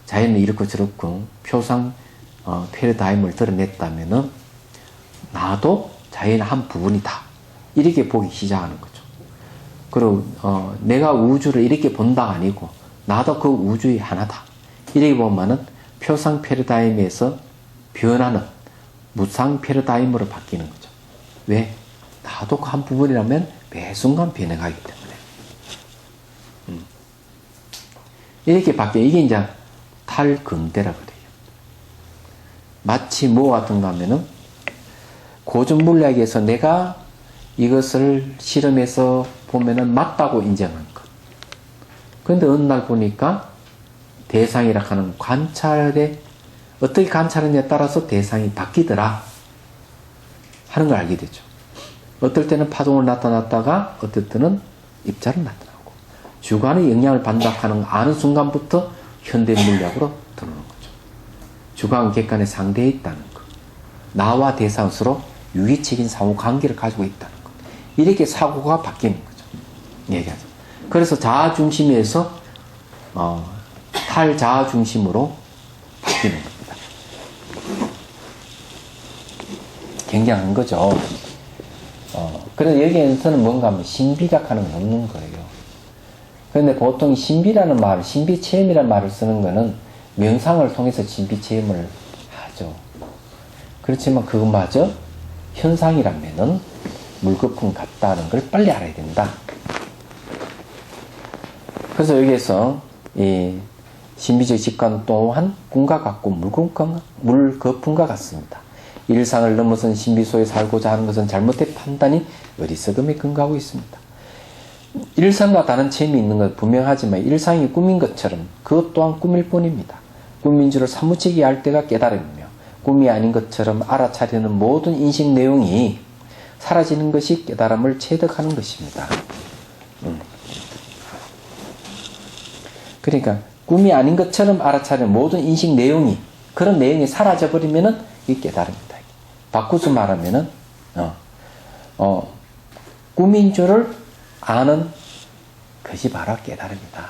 자연은 이렇고 저렇고 표상 패러다임을 드러냈다면은 나도 자연의 한 부분이다. 이렇게 보기 시작하는 거죠. 그리고 내가 우주를 이렇게 본다가 아니고 나도 그 우주의 하나다. 이렇게 보면은 표상 패러다임에서 변하는 무상 패러다임으로 바뀌는 거죠. 왜? 나도 그 한 부분이라면 매 순간 변해가기 때문에. 이렇게 바뀌어. 이게 이제 탈근대라고 그래요. 마치 뭐 같은가 하면은 고전물리학에서 내가 이것을 실험해서 보면은 맞다고 인정한 것. 그런데 어느 날 보니까 대상이라 하는 관찰에 어떻게 관찰하느냐에 따라서 대상이 바뀌더라 하는 걸 알게 되죠. 어떨 때는 파동으로 나타났다가 어떨 때는 입자로 나타나고 주관의 영향을 받는다는 걸 아는 순간부터 현대물리학으로 들어오는 거죠. 주관 객관의 상대에 있다는 것. 나와 대상 서로 유기적인 상호관계를 가지고 있다는 것. 이렇게 사고가 바뀌는 거죠. 얘기하죠. 그래서 자아 중심에서 탈자아 중심으로 바뀌는 겁니다. 굉장한 거죠. 그래서 여기에서는 뭔가 하면 신비작하는 건 없는 거예요. 그런데 보통 신비라는 말, 신비체험이라는 말을 쓰는 거는 명상을 통해서 신비체험을 하죠. 그렇지만 그것마저 현상이라면은 물거품 같다는 걸 빨리 알아야 된다. 그래서 여기에서 이 신비적 직관 또한 꿈과 같고 물거품과 같습니다. 일상을 넘어선 신비 속에 살고자 하는 것은 잘못된 판단이 어리석음에 근거하고 있습니다. 일상과 다른 체험이 있는 것 분명하지만 일상이 꿈인 것처럼 그것 또한 꿈일 뿐입니다. 꿈인 줄을 사무치게 알 때가 깨달음이며 꿈이 아닌 것처럼 알아차리는 모든 인식 내용이 사라지는 것이 깨달음을 체득하는 것입니다. 그러니까 꿈이 아닌 것처럼 알아차리는 모든 인식 내용이 그런 내용이 사라져버리면은 이게 깨달음이다. 바꾸서 말하면은 꿈인 줄을 아는 것이 바로 깨달음이다.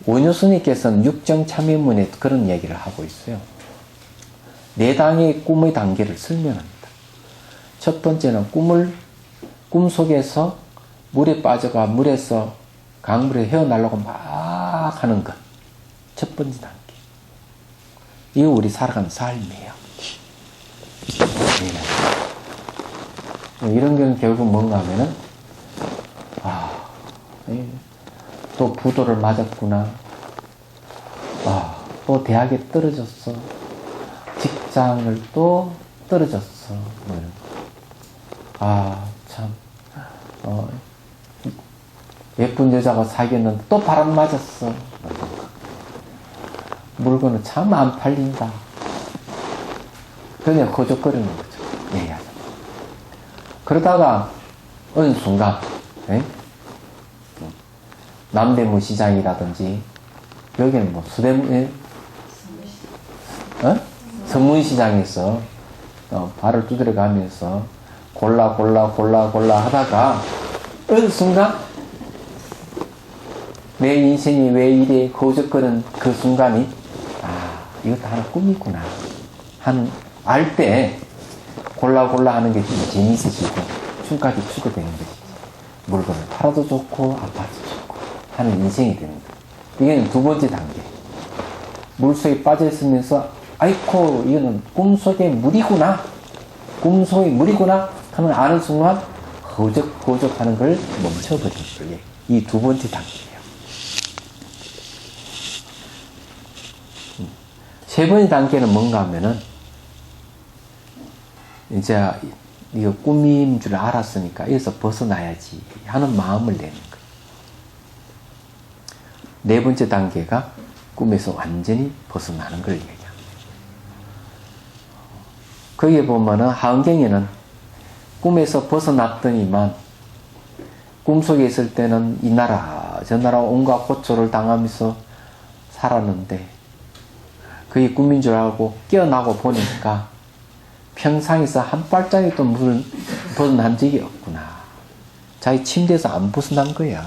원효스님께서는 육정참여문에 그런 얘기를 하고 있어요. 네 당의 꿈의 단계를 설명합니다. 첫 번째는 꿈 속에서 물에 빠져가 물에서 강물에 헤어나려고 막 하는 것. 첫 번째 단계. 이거 우리 살아가는 삶이에요. 이런 경우는 결국 뭔가 하면은, 또 부도를 맞았구나. 또 대학에 떨어졌어. 직장을 또 떨어졌어. 뭐 이런 거. 참. 예쁜 여자가 사귀었는데 또 바람 맞았어. 물건은 참 안 팔린다. 그냥 거적거리는 거죠. 얘기하죠. 그러다가 어느 순간 남대문 시장이라든지 여기는 뭐 수대문 선문시장에서 발을 두드려 가면서 골라 하다가 어느 순간 내 인생이 왜 이래 거적거리는 그 순간이 이것도 하나 꿈이구나 하는 알 때 골라 하는 게 좀 재미있으시고 춤까지 추게 되는 것이지. 물건을 팔아도 좋고 아파도 좋고 하는 인생이 되는 거예요. 이게 두 번째 단계. 물속에 빠져있으면서 아이코 이거는 꿈속의 물이구나 하는 아는 순간 거적 하는 걸 멈춰버리는 거예요. 이 두 번째 단계예요. 세 번째 단계는 뭔가 하면은 이제 이거 꿈인 줄 알았으니까 여기서 벗어나야지 하는 마음을 내는 거예요. 네 번째 단계가 꿈에서 완전히 벗어나는 걸 얘기합니다. 거기에 보면은 하은경에는 꿈에서 벗어났더니만 꿈속에 있을 때는 이 나라 저 나라 온갖 고초를 당하면서 살았는데 그게 꿈인 줄 알고 깨어나고 보니까 평상에서 한 발짝에도 물을 벗어난 적이 없구나. 자기 침대에서 안 벗어난 거야.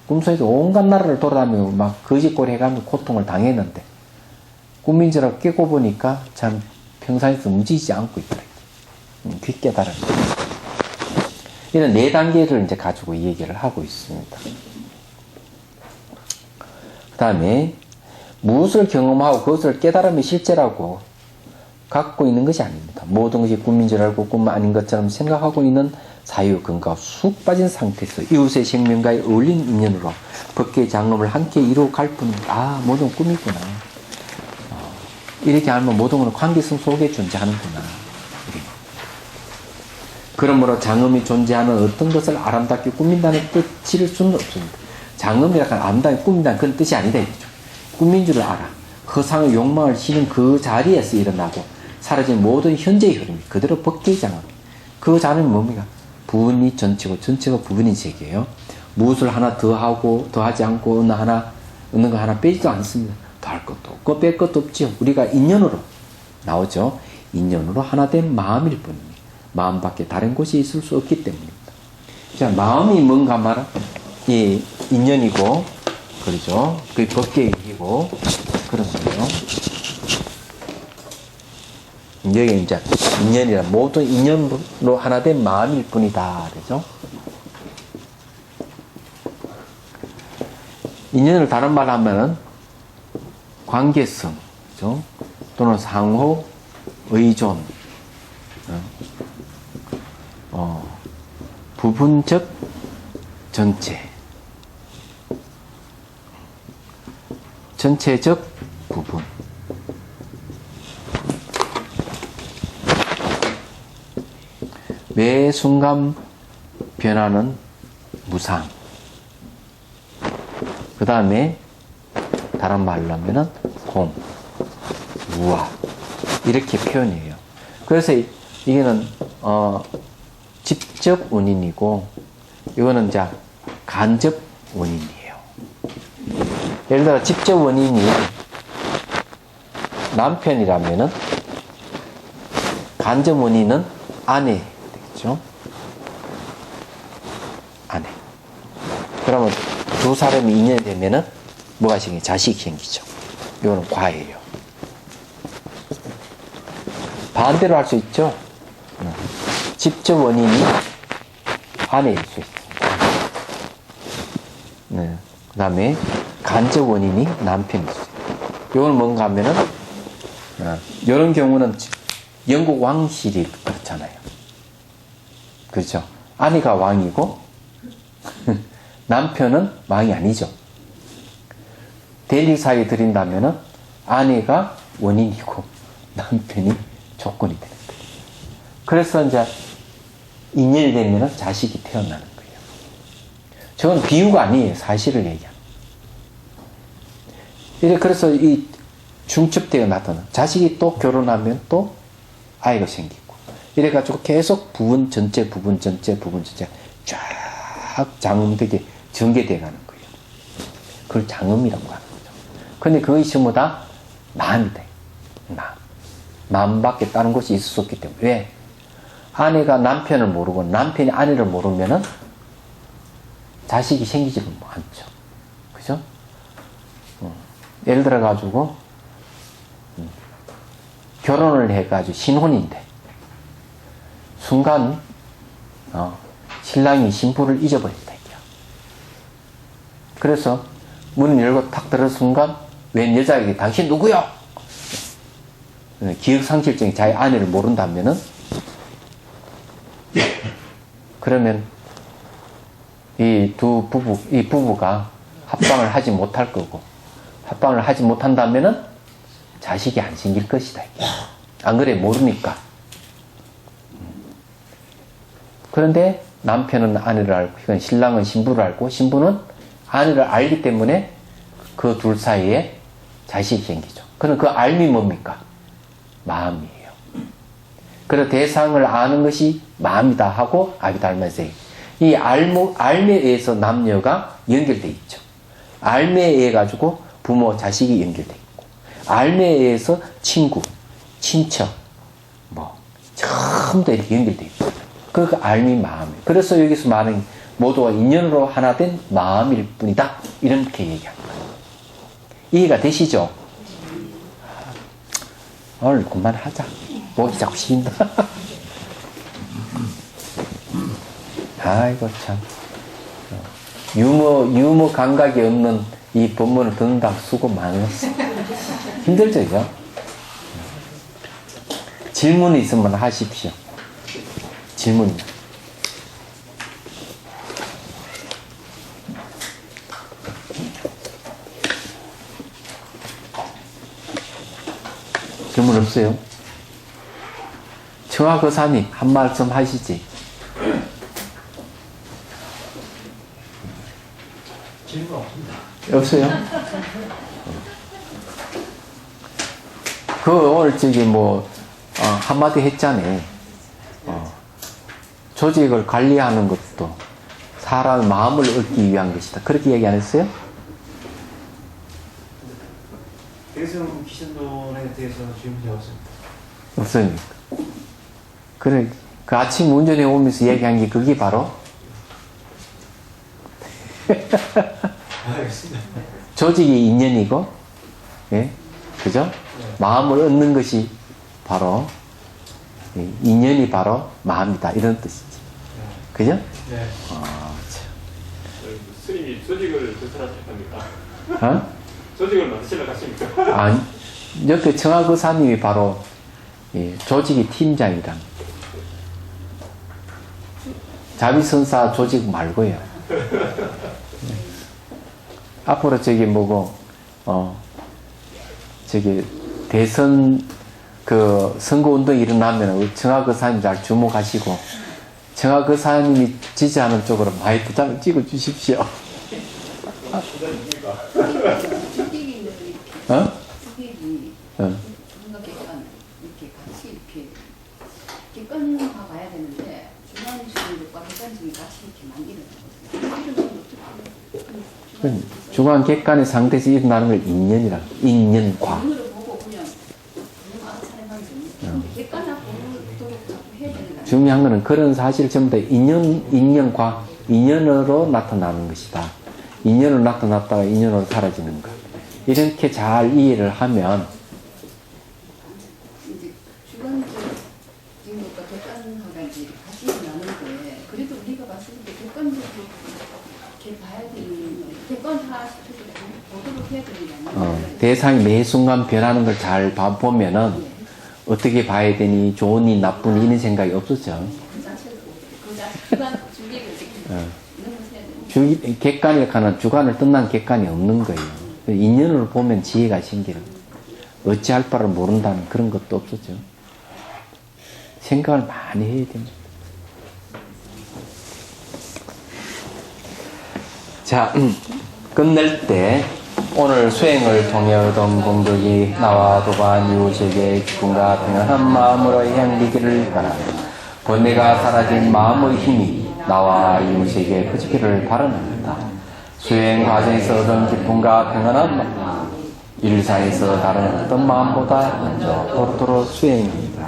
꿈속에서 온갖 나라를 돌아다니고 막 거짓골 해가며 고통을 당했는데 꿈인 줄 알고 깨고 보니까 참 평상에서 움직이지 않고 있더라. 그게 깨달은 거야. 이런 네 단계를 이제 가지고 얘기를 하고 있습니다. 그 다음에 무엇을 경험하고 그것을 깨달음의 실제라고 갖고 있는 것이 아닙니다. 모든 것이 꿈인 줄 알고 꿈 아닌 것처럼 생각하고 있는 사유 근거가 쑥 빠진 상태에서 이웃의 생명과의 어울린 인연으로 법계의 장엄을 함께 이루어 갈 뿐입니다. 모든 꿈이구나. 이렇게 하면 모든 것은 관계성 속에 존재하는구나. 그러므로 장엄이 존재하는 어떤 것을 아름답게 꾸민다는 뜻일 수는 없습니다. 장엄이라는 아름답게 꾸민다는 그런 뜻이 아니다 이거죠. 꿈인 줄 알아. 허상의 욕망을 쉬는 그 자리에서 일어나고 사라진 모든 현재의 흐름이 그대로 법계의 장엄. 그 자리는 뭡니까? 부분이 전체고 전체가 부분이 세계예요. 무엇을 하나 더하고 더하지 않고 어느 거 하나 빼지도 않습니다. 더할 것도 없고 뺄 것도 없죠. 우리가 인연으로 나오죠. 인연으로 하나 된 마음일 뿐입니다. 마음밖에 다른 곳이 있을 수 없기 때문입니다. 자, 마음이 뭔가 말아? 이 인연이고, 그러죠. 그 법계의 이고, 그런 거예요. 여기 이제 인연이라 모든 인연으로 하나 된 마음일 뿐이다. 그죠? 인연을 다른 말로 하면은 관계성, 그죠? 또는 상호 의존, 부분적 전체, 전체적 부분. 매 순간 변하는 무상. 그 다음에 다른 말로 하면은 공, 무아 이렇게 표현해요. 그래서 이거는 직접 원인이고 이거는 이제 간접 원인이에요. 예를 들어 직접 원인이 남편이라면은 간접 원인은 아내 되겠죠. 아내. 그러면 두 사람이 인연이 되면은 뭐가 생기죠? 자식이 생기죠. 이거는 과예요. 반대로 할 수 있죠. 직접 원인이 아내일 수 있습니다. 네. 그 다음에 간접 원인이 남편일 수 있습니다. 이건 뭔가 하면은 이런 경우는 영국 왕실이 그렇잖아요. 그렇죠. 아내가 왕이고 남편은 왕이 아니죠. 대리 사이에 들인다면은 아내가 원인이고 남편이 조건이 되는 거예요. 그래서 이제 인연이 되면은 자식이 태어나는 거예요. 저건 비유가 아니에요. 사실을 얘기합니다. 그래서 이 중첩되어 나타나 자식이 또 결혼하면 또 아이가 생기고 이래가지고 계속 부분 전체 쫙 장음되게 전개되어 가는 거예요. 그걸 장음이라고 하는 거죠. 근데 그것이 전부 다 마음이 돼. 마음밖에 다른 곳이 있을 수 없기 때문에. 왜? 아내가 남편을 모르고 남편이 아내를 모르면은 자식이 생기지를 않죠. 그죠? 예를 들어가지고 결혼을 해가지고 신혼인데 순간 신랑이 신부를 잊어버렸다. 그래서 문을 열고 탁 들어선 순간 웬 여자에게 당신 누구요? 기억상실증이 자기 아내를 모른다면은 그러면 이 부부가 합방을 하지 못할 거고 합방을 하지 못한다면은 자식이 안 생길 것이다. 안 그래? 모르니까. 그런데 남편은 아내를 알고, 이건 신랑은 신부를 알고, 신부는 아내를 알기 때문에 그 둘 사이에 자식이 생기죠. 그럼 그 알미 뭡니까? 마음이에요. 그래서 대상을 아는 것이 마음이다 하고 아비달마세. 이 알매에 의해서 남녀가 연결되어 있죠. 알매에 의해 가지고 부모, 자식이 연결되어 있고, 알매에 의해서 친구, 친척, 전부 다 이렇게 연결되어 있고, 그 알미 마음이에요. 그래서 여기서 말하는 모두가 인연으로 하나 된 마음일 뿐이다. 이렇게 얘기합니다. 이해가 되시죠? 오늘 그만하자. 목이 자꾸 쉰다. 아이고, 참. 유머 감각이 없는 이 본문을 듣는다 수고 많았어. 힘들죠, 이죠? 질문이 있으면 하십시오. 질문. 질문 없어요? 청하거사님, 한 말씀 하시지. 질문 없습니다. 없어요? 오늘 한마디 했잖아요. 조직을 관리하는 것도 사람의 마음을 얻기 위한 것이다. 그렇게 얘기 안 했어요? 대승 기신론에 대해서는 질문이 없습니다. 없습니까? 그래, 그 아침 운전해 오면서 얘기한 게 그게 바로 알겠습니다. 조직이 인연이고, 예? 그죠? 마음을 얻는 것이 바로, 예, 인연이 바로 마음이다. 이런 뜻이지. 그죠? 네. 스님이 조직을 건설하실 겁니까? 어? 조직을 만드시려고 하십니까? 아니, 옆에 청하거사님이 바로, 예, 조직의 팀장이란. 자비선사 조직 말고요. 예. 앞으로 저기 뭐고, 저기 대선 그 선거운동이 일어나면 청하거사님 잘 주목하시고, 청하거사님이 지지하는 쪽으로 많이 도장을 찍어 주십시오. 주객이 어? 주객이 어. 뭔가 객관 이렇게 같이 이렇게 객관화 봐야 되는데 주관식과 객관식이 같이 이렇게 만들어지거든요. 이런 건 어떻게 중앙 객관의 상태에서 일어나는 걸 인연이라. 인연과. 눈으로 보고 그냥 알아서 하는 되는데 객관화 보도록 자꾸 해야 되는 거 아니에요? 중요한 거는 그런 사실 전부 다 인연과 인연으로 나타나는 것이다. 인연으로 나타났다가 인연으로 사라지는 것. 이렇게 잘 이해를 하면 이제 주관적인 것과 객관화가 이제 같이 나누는데 그래도 우리가 봤을 때 객관적으로 이렇게 봐야 되는 객관화 보도록 해야 되는 거 아니에요? 대상이 매 순간 변하는 걸 잘 보면은 어떻게 봐야 되니 좋으니 나쁘니 이런 생각이 없어져. 그 자체로 주관 주객을 이렇게 이런 걸 해야 되는 객관에 관한 주관을 떠난 객관이 없는 거예요. 인연으로 보면 지혜가 생기는 거예요. 어찌할 바를 모른다는 그런 것도 없어져. 생각을 많이 해야 됩니다. 자, 끝낼 때 오늘 수행을 통해 얻은 공덕이 나와 도반 이웃에게 기쁨과 평안한 마음으로 향기기를 바랍니다. 번뇌가 사라진 마음의 힘이 나와 이웃에게 퍼지기를 바랍니다. 수행 과정에서 얻은 기쁨과 평안한 마음, 일상에서 다른 어떤 마음보다 먼저 도토록 수행입니다.